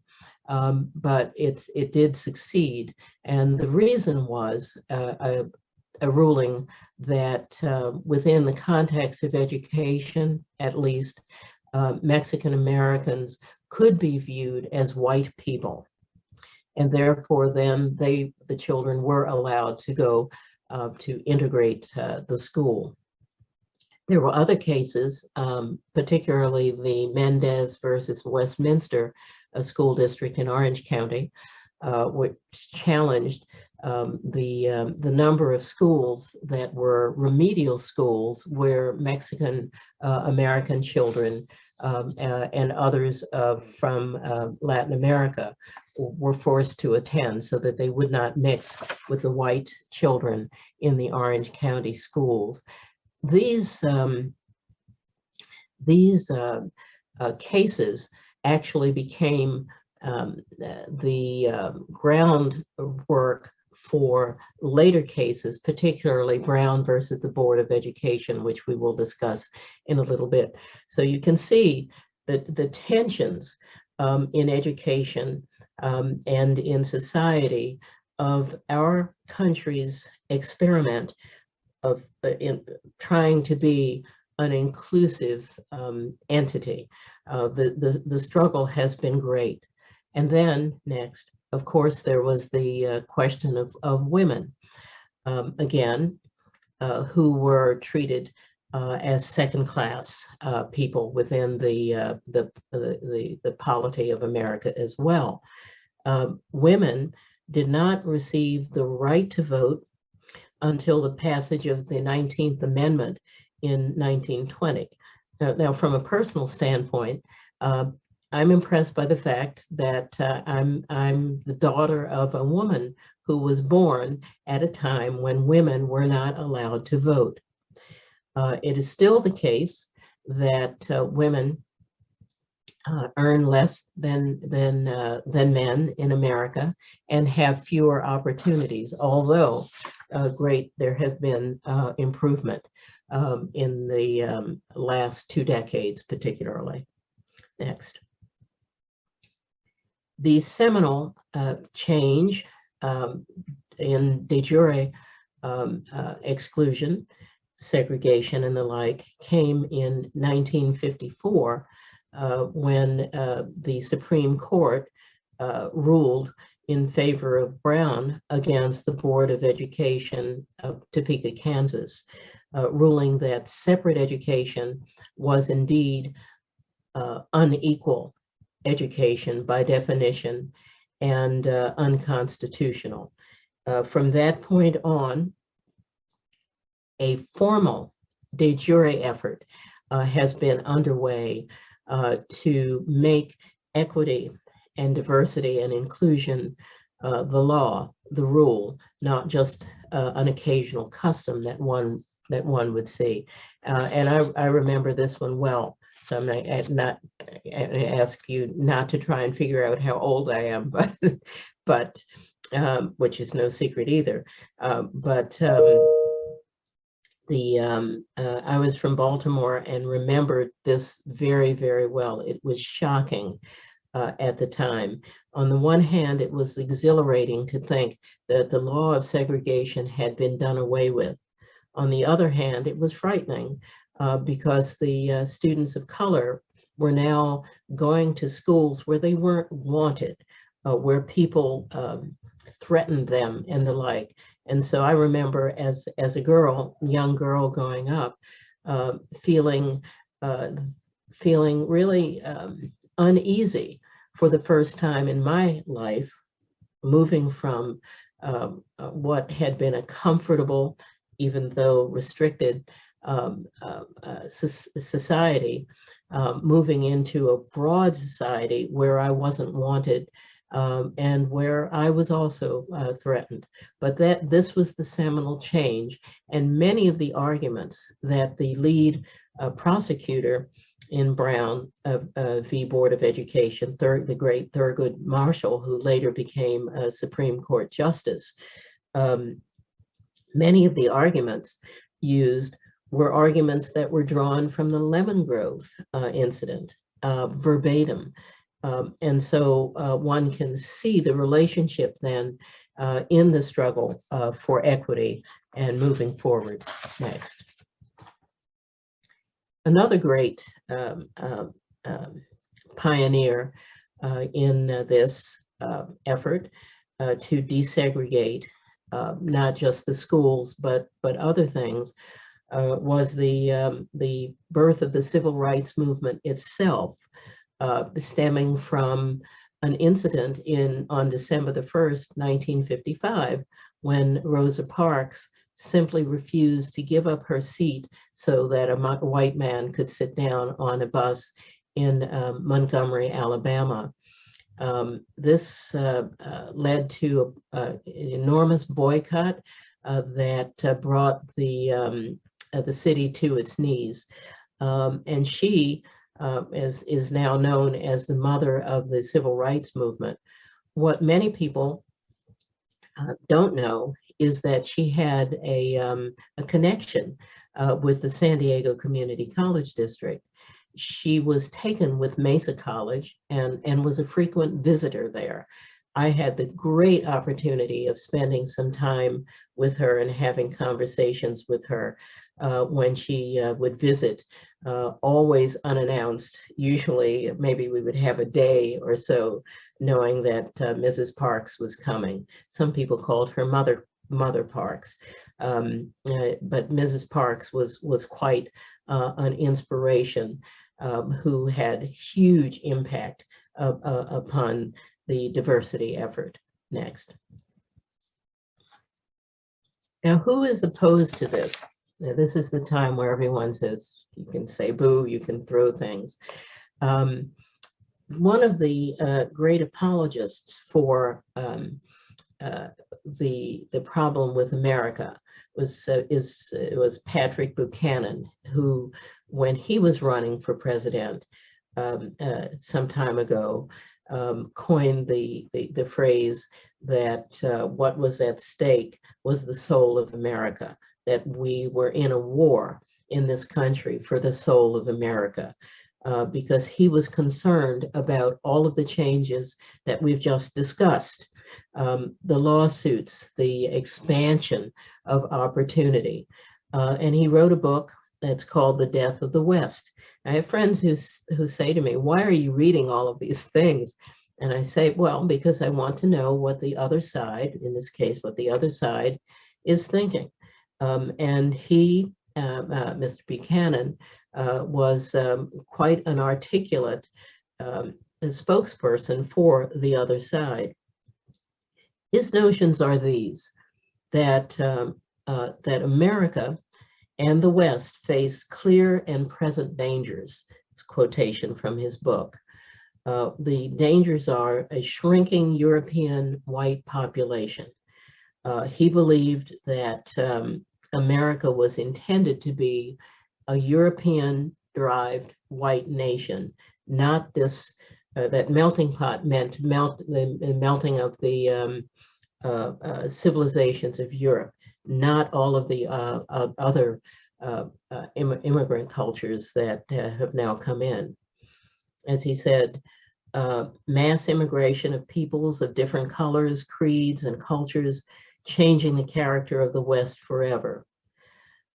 but it did succeed. And the reason was a ruling that within the context of education, at least, Mexican Americans could be viewed as white people. And therefore then the children were allowed to go to integrate the school. There were other cases, particularly the Mendez versus Westminster school district in Orange County, which challenged the number of schools that were remedial schools where Mexican American children and others from Latin America were forced to attend so that they would not mix with the white children in the Orange County schools. These cases actually became the groundwork for later cases, particularly Brown versus the Board of Education, which we will discuss in a little bit. So you can see that the tensions in education and in society of our country's experiment of in trying to be an inclusive entity. The struggle has been great. And then next, of course, there was the question of women, again, who were treated as second-class people within the polity of America as well. Women did not receive the right to vote until the passage of the 19th Amendment in 1920. Now, from a personal standpoint, I'm impressed by the fact that I'm the daughter of a woman who was born at a time when women were not allowed to vote. It is still the case that women earn less than men in America and have fewer opportunities, although there have been improvement in the last 2 decades, particularly. Next. The seminal change in de jure exclusion, segregation, and the like came in 1954 when the Supreme Court ruled in favor of Brown against the Board of Education of Topeka, Kansas, ruling that separate education was indeed unequal education by definition and unconstitutional. From that point on, a formal de jure effort has been underway to make equity and diversity and inclusion the law, the rule, not just an occasional custom that one would see. And I remember this one well. So I'm not ask you not to try and figure out how old I am, but which is no secret either. I was from Baltimore and remembered this very, very well. It was shocking at the time. On the one hand, it was exhilarating to think that the law of segregation had been done away with. On the other hand, it was frightening because the students of color were now going to schools where they weren't wanted, where people threatened them and the like. And so I remember as a girl, young girl growing up, feeling really uneasy for the first time in my life, moving from what had been a comfortable, even though restricted, society, moving into a broad society where I wasn't wanted, and where I was also threatened. But this was the seminal change, and many of the arguments that the lead prosecutor in Brown v. Board of Education, the great Thurgood Marshall, who later became a Supreme Court Justice, many of the arguments used were arguments that were drawn from the Lemon Grove incident, verbatim. And so one can see the relationship then in the struggle for equity and moving forward. Next. Another great pioneer in this effort to desegregate not just the schools, but other things, was the birth of the civil rights movement itself, stemming from an incident on December the 1st, 1955, when Rosa Parks simply refused to give up her seat so that a white man could sit down on a bus in Montgomery, Alabama. This led to an enormous boycott that brought the city to its knees. And she is now known as the mother of the civil rights movement. What many people don't know is that she had a connection with the San Diego Community College District. She was taken with Mesa College and was a frequent visitor there. I had the great opportunity of spending some time with her and having conversations with her when she would visit, always unannounced. Usually, maybe we would have a day or so knowing that Mrs. Parks was coming. Some people called her Mother Parks, but Mrs. Parks was quite an inspiration who had huge impact upon the diversity effort. Next. Now, who is opposed to this? Now, this is the time where everyone says, you can say boo, you can throw things. One of the great apologists for the problem with America was Patrick Buchanan, who, when he was running for president some time ago, coined the phrase that what was at stake was the soul of America, that we were in a war in this country for the soul of America, because he was concerned about all of the changes that we've just discussed, the lawsuits, the expansion of opportunity. And he wrote a book that's called The Death of the West. I have friends who say to me, why are you reading all of these things? And I say, well, because I want to know what the other side, in this case, what the other side is thinking. And he, Mr. Buchanan, was quite an articulate spokesperson for the other side. His notions are these, that America and the West face clear and present dangers. It's a quotation from his book. the dangers are a shrinking European white population. He believed that America was intended to be a European-derived white nation, not this, that melting pot meant the melting of the civilizations of Europe, not all of the other immigrant cultures that have now come in. As he said, mass immigration of peoples of different colors, creeds, and cultures, changing the character of the West forever.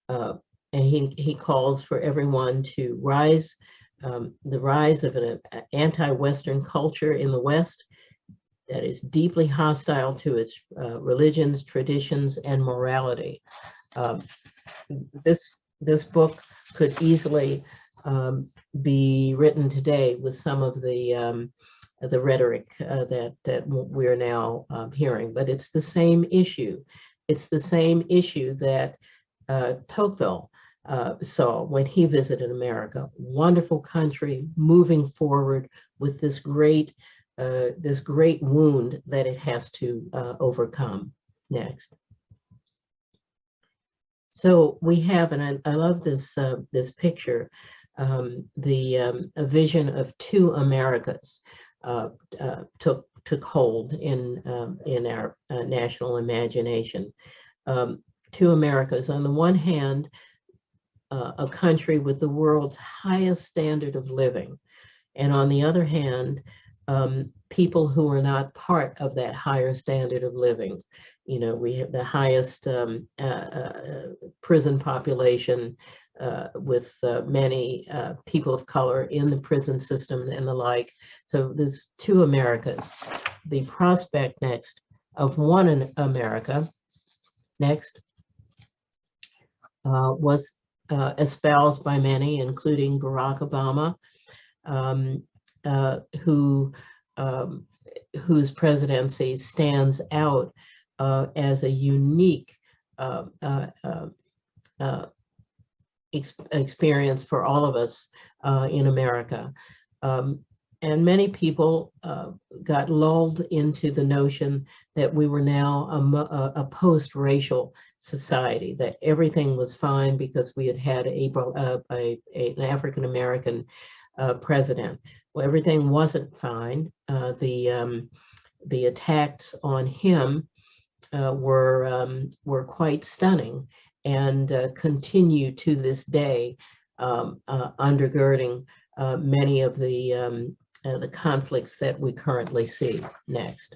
And he calls for everyone to rise, the rise of an anti-Western culture in the West that is deeply hostile to its religions, traditions, and morality. This book could easily be written today with some of the rhetoric that we're now hearing, but it's the same issue. It's the same issue that Tocqueville saw when he visited America. Wonderful country, moving forward with this great wound that it has to overcome. Next. So we have, and I love this this picture, a vision of two Americas took hold in our national imagination. Two Americas. On the one hand, a country with the world's highest standard of living, and on the other hand, people who are not part of that higher standard of living. You know, we have the highest prison population with many people of color in the prison system and the like. So there's two Americas. The prospect next of one America, next, was espoused by many, including Barack Obama, whose presidency stands out as a unique experience for all of us in America. And many people got lulled into the notion that we were now a post-racial society, that everything was fine because we had an African-American president. Well, everything wasn't fine. The attacks on him were quite stunning and continue to this day, undergirding many of the conflicts that we currently see. Next.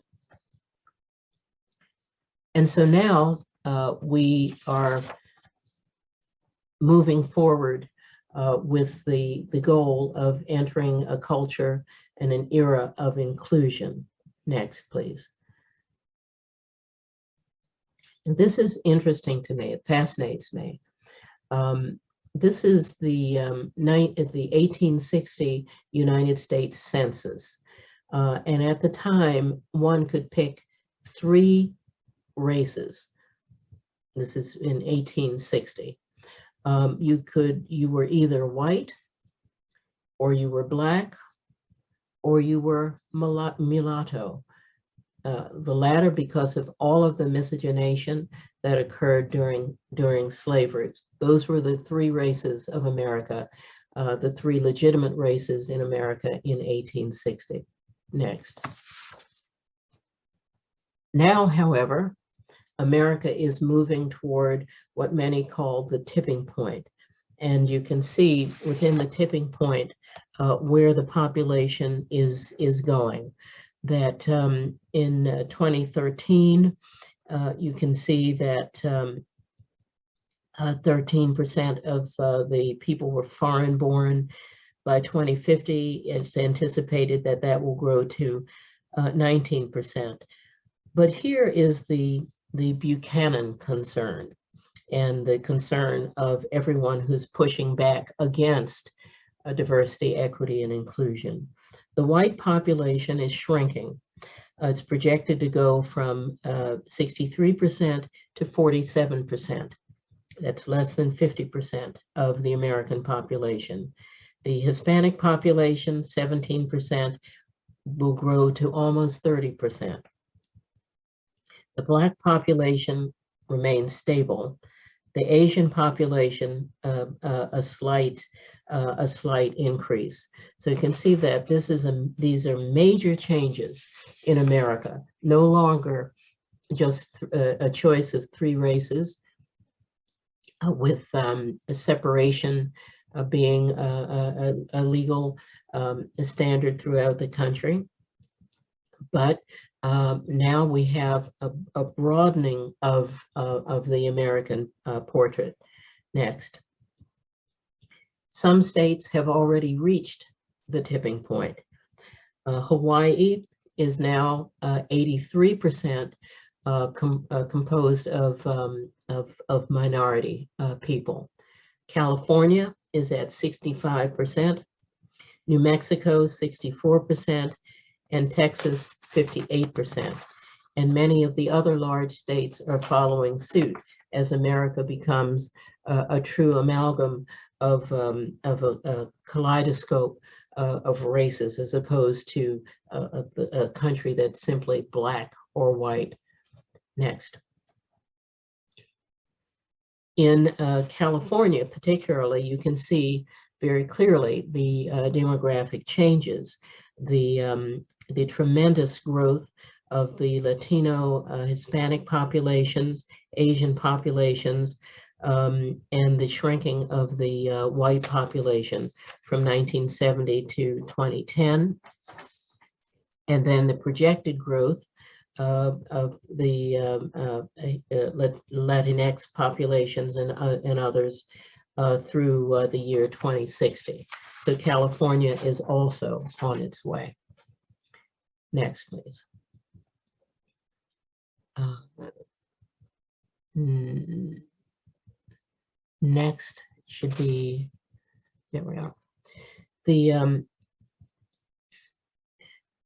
And so now we are moving forward with the goal of entering a culture and an era of inclusion. Next, please. And this is interesting to me. It fascinates me. This is the 1860 United States Census. And at the time, one could pick 3 races. This is in 1860. You were either white, or you were black, or you were mulatto. The latter because of all of the miscegenation that occurred during slavery. Those were the 3 races of America, the 3 legitimate races in America in 1860. Next. Now, however, America is moving toward what many call the tipping point. And you can see within the tipping point where the population is going. That in 2013, you can see that 13% of the people were foreign born. By 2050, it's anticipated that that will grow to 19%. But here is the Buchanan concern, and the concern of everyone who's pushing back against diversity, equity, and inclusion. The white population is shrinking. It's projected to go from 63% to 47%. That's less than 50% of the American population. The Hispanic population, 17%, will grow to almost 30%. The Black population remains stable. The Asian population, a slight increase. So you can see that these are major changes in America. No longer just a choice of three races, with a separation being a legal standard throughout the country. But now we have a broadening of the American portrait. Next. Some states have already reached the tipping point. Hawaii is now 83% composed of minority people. California is at 65%, New Mexico 64%, and Texas 58%. And many of the other large states are following suit as America becomes a true amalgam of a kaleidoscope of races, as opposed to a country that's simply black or white. Next. In California, particularly, you can see very clearly the demographic changes, the tremendous growth of the Latino, Hispanic populations, Asian populations, and the shrinking of the white population from 1970 to 2010. And then the projected growth of the Latinx populations and others through the year 2060. So California is also on its way. Next, please. Next should be, there we are. The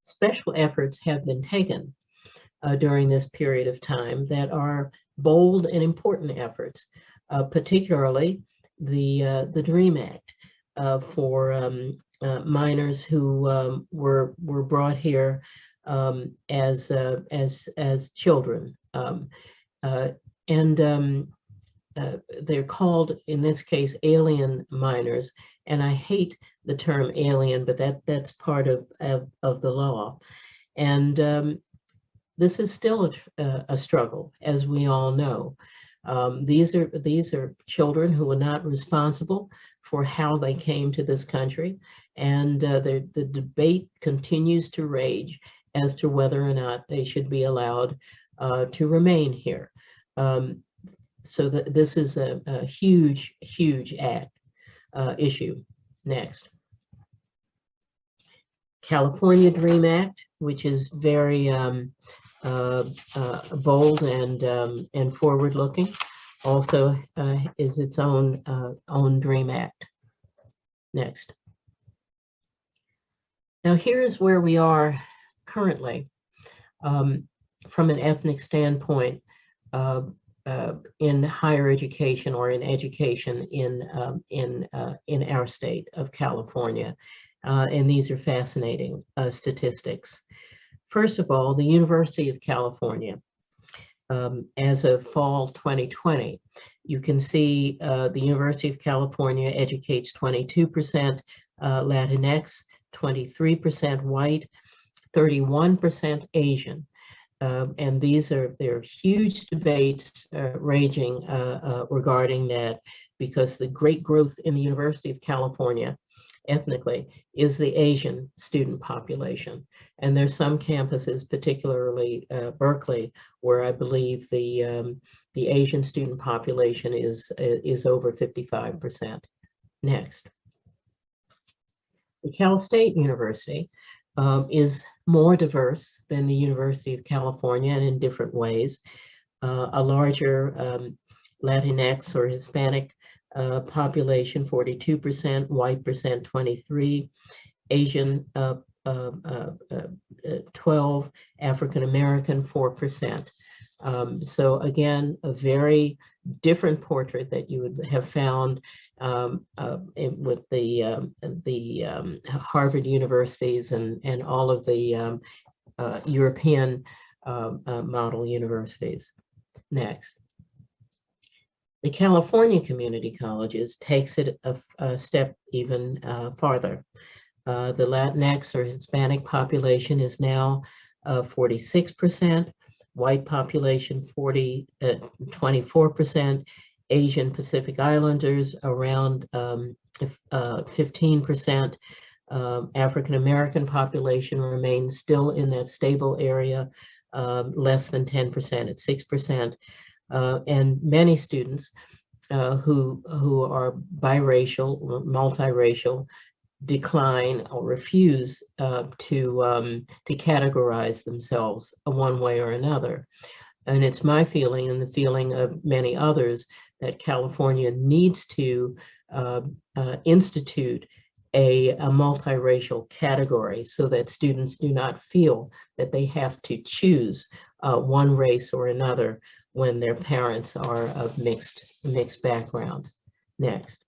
special efforts have been taken during this period of time that are bold and important efforts, particularly the DREAM Act for minors who were brought here as children, they're called, in this case, alien minors. And I hate the term alien, but that's part of the law. And this is still a struggle, as we all know. These are children who are not responsible for how they came to this country, and the debate continues to rage as to whether or not they should be allowed to remain here. So this is a huge, huge issue. Next. California DREAM Act, which is very bold and forward-looking, also is its own DREAM Act. Next. Now here's where we are currently from an ethnic standpoint in higher education or in education in our state of California, and these are fascinating statistics. First of all, the University of California, as of fall 2020, you can see the University of California educates 22% Latinx, 23% white, 31% Asian. And there are huge debates raging regarding that, because the great growth in the University of California ethnically is the Asian student population. And there's some campuses, particularly Berkeley, where I believe the Asian student population is over 55%. Next. The Cal State University is more diverse than the University of California, and in different ways. A larger Latinx or Hispanic population, 42%, white percent 23%, Asian 12%, African American 4%. So again, a very different portrait that you would have found with the Harvard universities and all of the European model universities. Next. The California community colleges takes it a step even farther. The Latinx or Hispanic population is now 46%, white population 24%, Asian Pacific Islanders around 15%, African American population remains still in that stable area, less than 10% at 6%, and many students who are biracial or multiracial decline or refuse to categorize themselves one way or another. And it's my feeling and the feeling of many others that California needs to institute a multiracial category so that students do not feel that they have to choose one race or another when their parents are of mixed backgrounds. Next.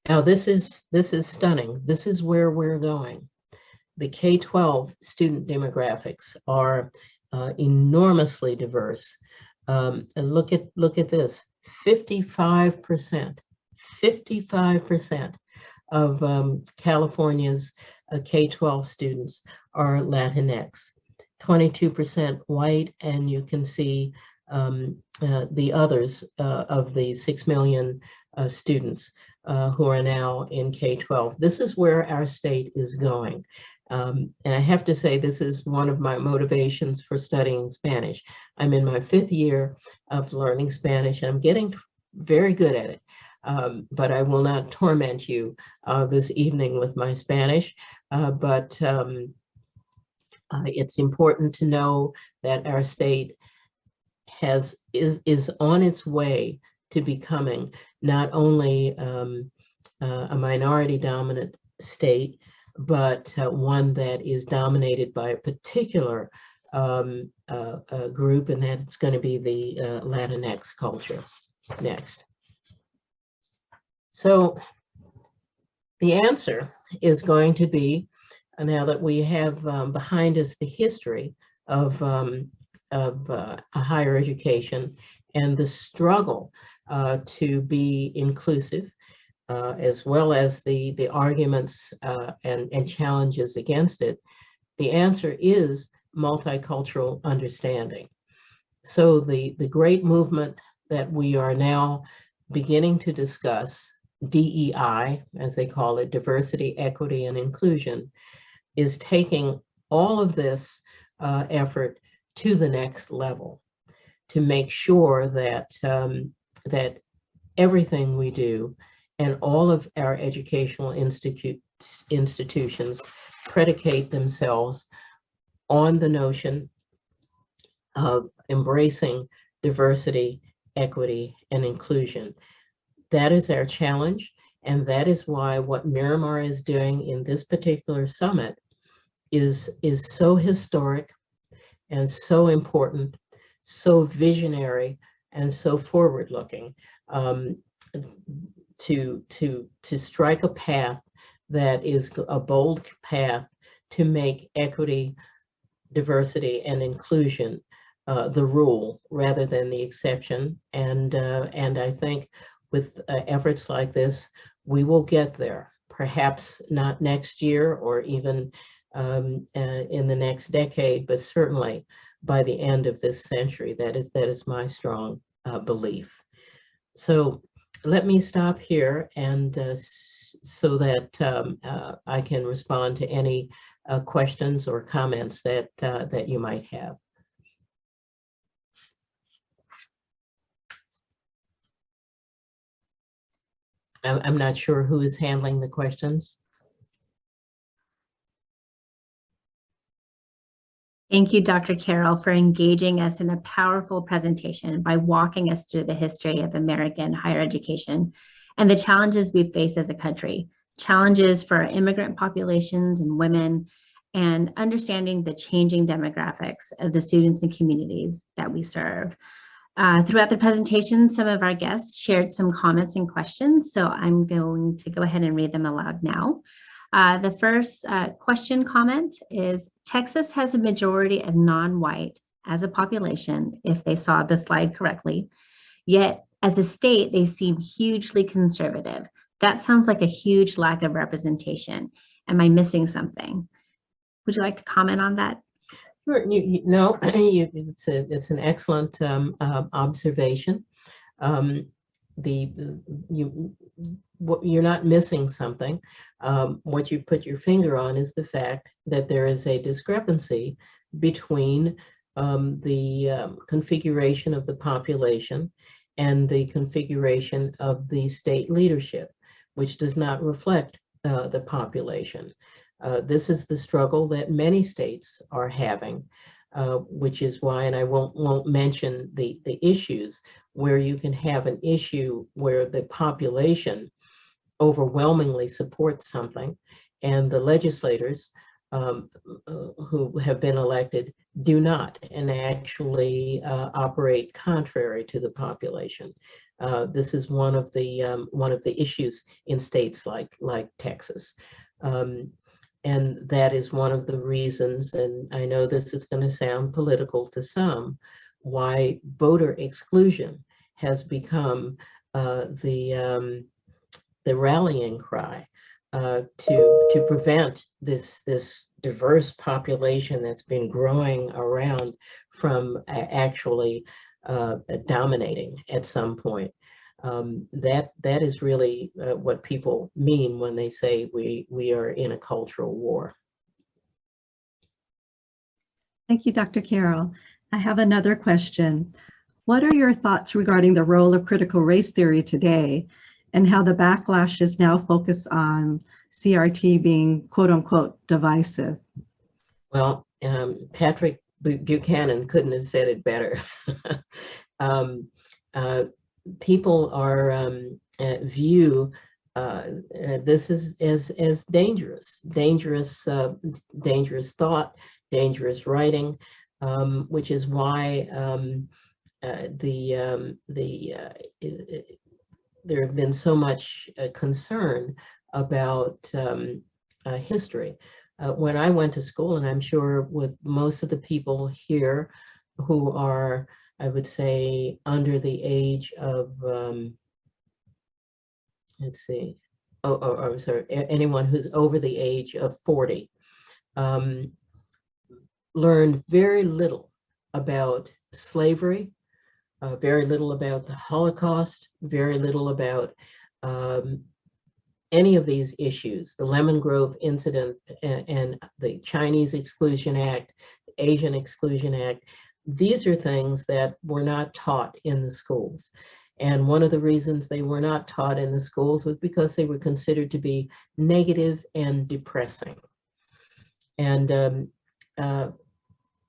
Now this is stunning. This is where we're going. The K-12 student demographics are enormously diverse. And look at this, 55% of California's K-12 students are Latinx, 22% white, and you can see the others of the 6 million students who are now in K-12. This is where our state is going. And I have to say, this is one of my motivations for studying Spanish. I'm in my 5th year of learning Spanish, and I'm getting very good at it. But I will not torment you this evening with my Spanish, but it's important to know that our state is on its way to becoming not only a minority dominant state, but one that is dominated by a particular group, and that's going to be the Latinx culture. Next. So the answer is going to be, now that we have behind us the history of a higher education and the struggle to be inclusive, as well as the arguments and challenges against it, the answer is multicultural understanding. So the great movement that we are now beginning to discuss, DEI, as they call it, diversity, equity, and inclusion, is taking all of this effort to the next level to make sure that that everything we do and all of our educational institutions predicate themselves on the notion of embracing diversity, equity, and inclusion. That is our challenge, and that is why what Miramar is doing in this particular summit is so historic and so important, so visionary, and so forward-looking, to strike a path that is a bold path to make equity, diversity, and inclusion the rule rather than the exception. And I think with efforts like this, we will get there. Perhaps not next year or even in the next decade, but certainly by the end of this century. That is my strong belief. So let me stop here, and so that I can respond to any questions or comments that you might have. I'm not sure who is handling the questions. Thank you, Dr. Carroll, for engaging us in a powerful presentation by walking us through the history of American higher education and the challenges we face as a country, challenges for our immigrant populations and women, and understanding the changing demographics of the students and communities that we serve. Throughout the presentation, some of our guests shared some comments and questions, so I'm going to go ahead and read them aloud now. The first question comment is, Texas has a majority of non-white as a population, if they saw the slide correctly, yet as a state, they seem hugely conservative. That sounds like a huge lack of representation. Am I missing something? Would you like to comment on that? Sure. No, it's an excellent observation. You're not missing something. What you put your finger on is the fact that there is a discrepancy between the configuration of the population and the configuration of the state leadership, which does not reflect the population. This is the struggle that many states are having, which is why, and I won't mention the issues where you can have an issue where the population overwhelmingly supports something, and the legislators who have been elected do not, and actually operate contrary to the population. This is one of the issues in states like Texas. And that is one of the reasons, and I know this is going to sound political to some, why voter exclusion has become the rallying cry to prevent this diverse population that's been growing around from actually dominating at some point. That is really what people mean when they say we are in a cultural war. Thank you, Dr. Carroll. I have another question. What are your thoughts regarding the role of critical race theory today and how the backlash is now focused on CRT being quote unquote divisive? Well, Patrick Buchanan couldn't have said it better. People are view this as dangerous thought, dangerous writing, which is why there have been so much concern about history. When I went to school, and I'm sure with most of the people here who are, I would say, under the age of, let's see, I'm sorry, anyone who's over the age of 40, learned very little about slavery, very little about the Holocaust, very little about any of these issues, the Lemon Grove incident and the Chinese Exclusion Act, the Asian Exclusion Act. These are things that were not taught in the schools. And one of the reasons they were not taught in the schools was because they were considered to be negative and depressing. And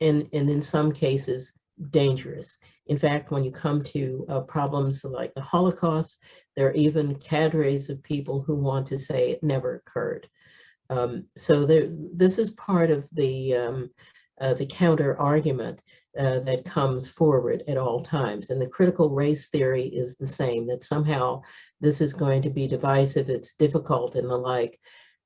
in some cases, dangerous. In fact, when you come to problems like the Holocaust, there are even cadres of people who want to say it never occurred. So this is part of the counter argument that comes forward at all times. And the critical race theory is the same, that somehow this is going to be divisive, it's difficult and the like.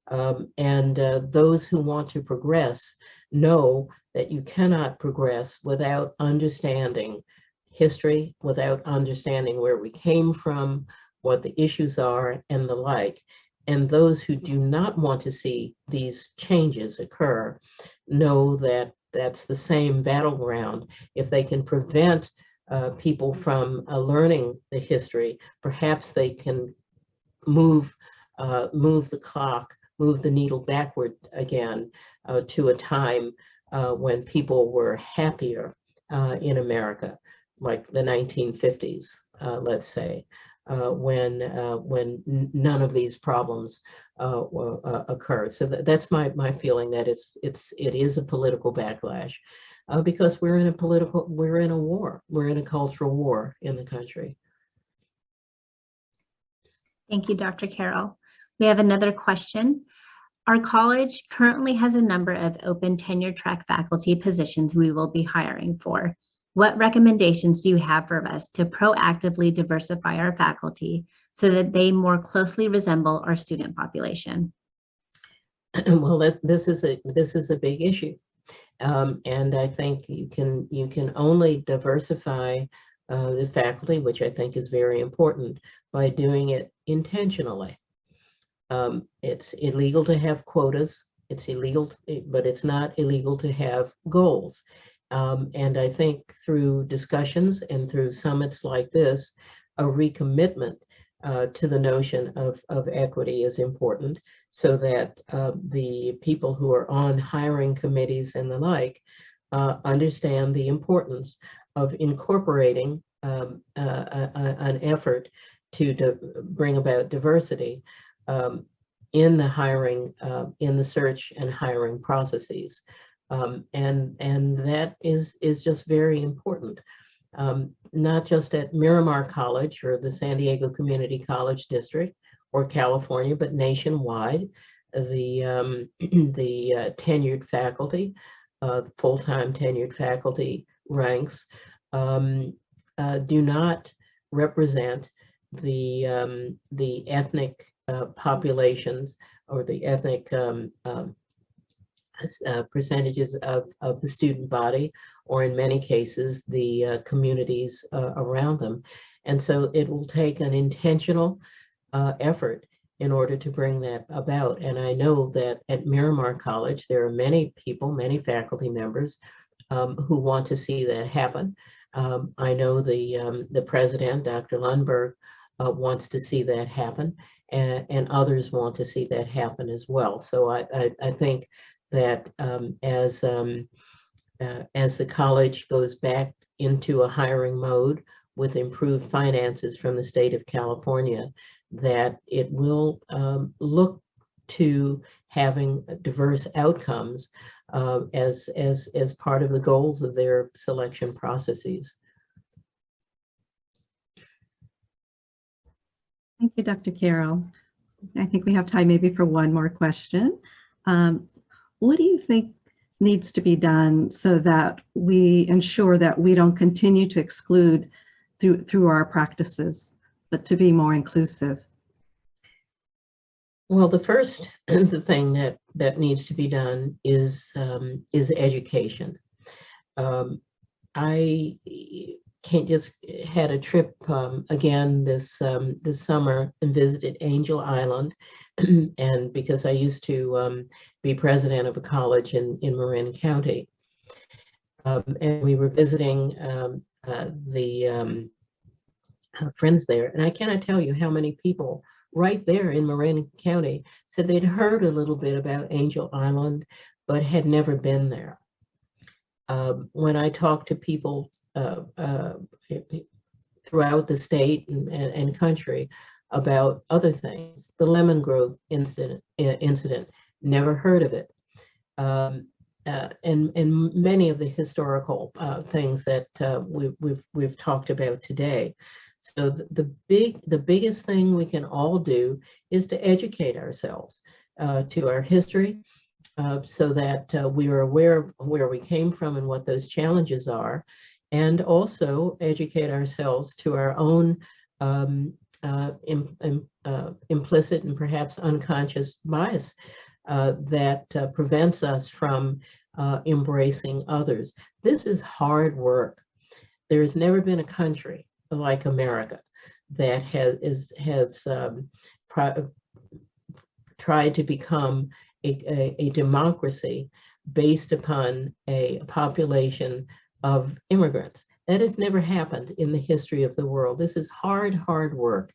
Those who want to progress know that you cannot progress without understanding history, without understanding where we came from, what the issues are, and the like. And those who do not want to see these changes occur know that that's the same battleground. If they can prevent people from learning the history, perhaps they can move the clock, move the needle backward again to a time when people were happier in America, like the 1950s, let's say, when none of these problems occurred. So that's my feeling, that it is a political backlash because we're in a war, we're in a cultural war in the country. Thank you, Dr. Carroll. We have another question. Our college currently has a number of open tenure track faculty positions we will be hiring for. What recommendations do you have for us to proactively diversify our faculty so that they more closely resemble our student population? Well, this is a big issue, and I think you can only diversify the faculty, which I think is very important, by doing it intentionally. It's illegal to have quotas. It's illegal, but it's not illegal to have goals. And I think through discussions and through summits like this, a recommitment to the notion of equity is important, so that the people who are on hiring committees and the like understand the importance of incorporating an effort to bring about diversity in the hiring, in the search and hiring processes. And that is just very important, not just at Miramar College or the San Diego Community College District or California, but nationwide. The tenured faculty, full-time tenured faculty ranks do not represent the ethnic populations or the ethnic percentages of the student body, or in many cases, the communities around them. And so it will take an intentional effort in order to bring that about. And I know that at Miramar College, there are many people, many faculty members who want to see that happen. I know the president, Dr. Lundberg, wants to see that happen, and others want to see that happen as well. So I think that as the college goes back into a hiring mode with improved finances from the state of California, that it will look to having diverse outcomes as part of the goals of their selection processes. Thank you, Dr. Carroll. I think we have time maybe for one more question. What do you think needs to be done so that we ensure that we don't continue to exclude through our practices, but to be more inclusive? Well, the first thing that needs to be done is education. I just had a trip again this summer and visited Angel Island, and because I used to be president of a college in Marin County, and we were visiting the friends there, and I cannot tell you how many people right there in Marin County said they'd heard a little bit about Angel Island, but had never been there. When I talked to people throughout the state and country about other things, the Lemon Grove incident, never heard of it. And many of the historical things that we've talked about today. So the biggest thing we can all do is to educate ourselves to our history, so that we are aware of where we came from and what those challenges are, and also educate ourselves to our own implicit and perhaps unconscious bias that prevents us from embracing others. This is hard work. There has never been a country like America that has tried to become a democracy based upon a population of immigrants. That has never happened in the history of the world. This is hard work,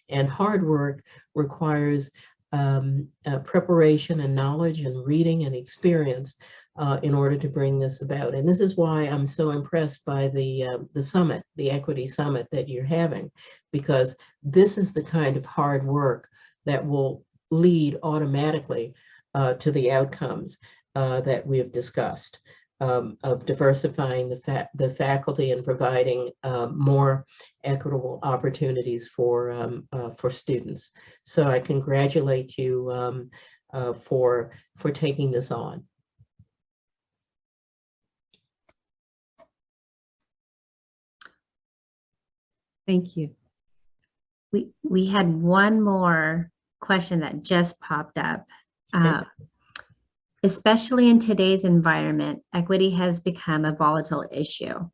and hard work requires preparation and knowledge and reading and experience in order to bring this about. And this is why I'm so impressed by the summit, the Equity Summit that you're having, because this is the kind of hard work that will lead automatically to the outcomes that we have discussed, of diversifying the faculty and providing more equitable opportunities for students. So I congratulate you for taking this on. Thank you. We had one more question that just popped up. Especially in today's environment, equity has become a volatile issue.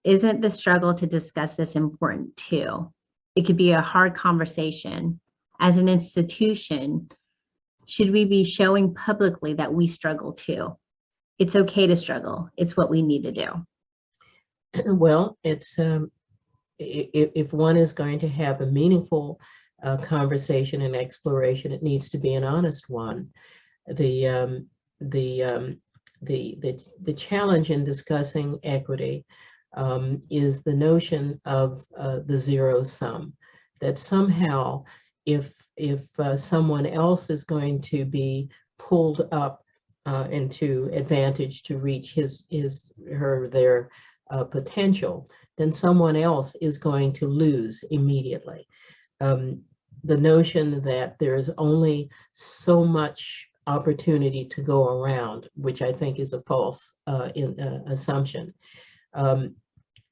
Isn't the struggle to discuss this important too? It could be a hard conversation. As an institution, should we be showing publicly that we struggle too? It's okay to struggle. It's what we need to do. Well, it's if one is going to have a meaningful conversation and exploration, it needs to be an honest one. The challenge in discussing equity is the notion of the zero sum, that somehow if someone else is going to be pulled up into advantage to reach their potential, then someone else is going to lose immediately. The notion that there is only so much opportunity to go around, which I think is a false assumption.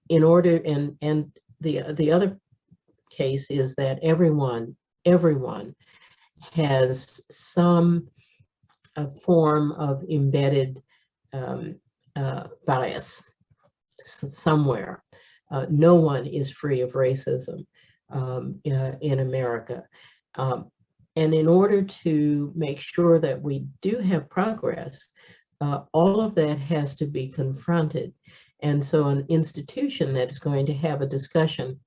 In order, and the other case is that everyone has some form of embedded bias somewhere. No one is free of racism in America. And in order to make sure that we do have progress, all of that has to be confronted. And so an institution that's going to have a discussion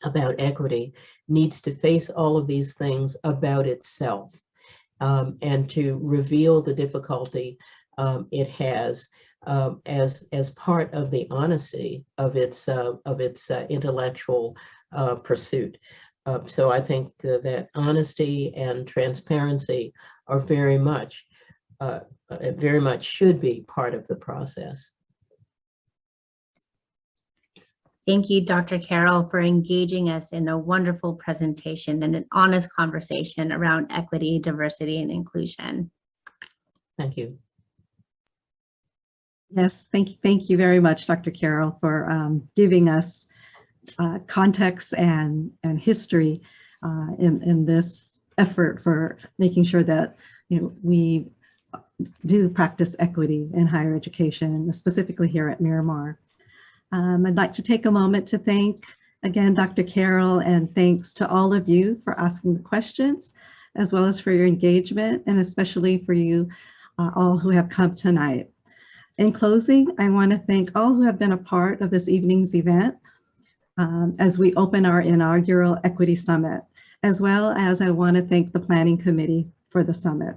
about equity needs to face all of these things about itself, and to reveal the difficulty it has as part of the honesty of its intellectual pursuit. So I think that honesty and transparency are very much should be part of the process. Thank you, Dr. Carroll, for engaging us in a wonderful presentation and an honest conversation around equity, diversity, and inclusion. Thank you. Yes, thank you very much, Dr. Carroll, for giving us context and history in this effort for making sure that we do practice equity in higher education, specifically here at Miramar. I'd like to take a moment to thank again Dr. Carroll, and thanks to all of you for asking the questions, as well as for your engagement, and especially for you all who have come tonight. In closing, I want to thank all who have been a part of this evening's event as we open our inaugural Equity Summit, as well as I want to thank the Planning Committee for the summit.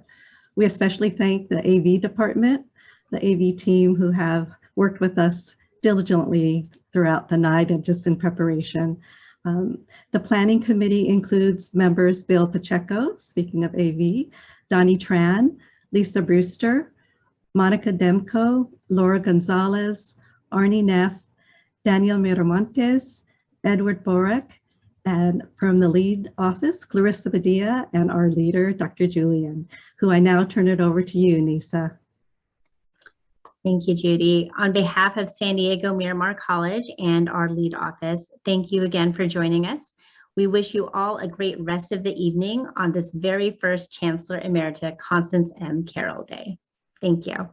We especially thank the AV department, the AV team who have worked with us diligently throughout the night and just in preparation. The Planning Committee includes members Bill Pacheco, speaking of AV, Donnie Tran, Lisa Brewster, Monica Demko, Laura Gonzalez, Arnie Neff, Daniel Miramontes, Edward Borick, and from the lead office, Clarissa Badia, and our leader, Dr. Julian, who I now turn it over to you, Nisa. Thank you, Judy. On behalf of San Diego Miramar College and our lead office, thank you again for joining us. We wish you all a great rest of the evening on this very first Chancellor Emerita Constance M. Carroll Day. Thank you.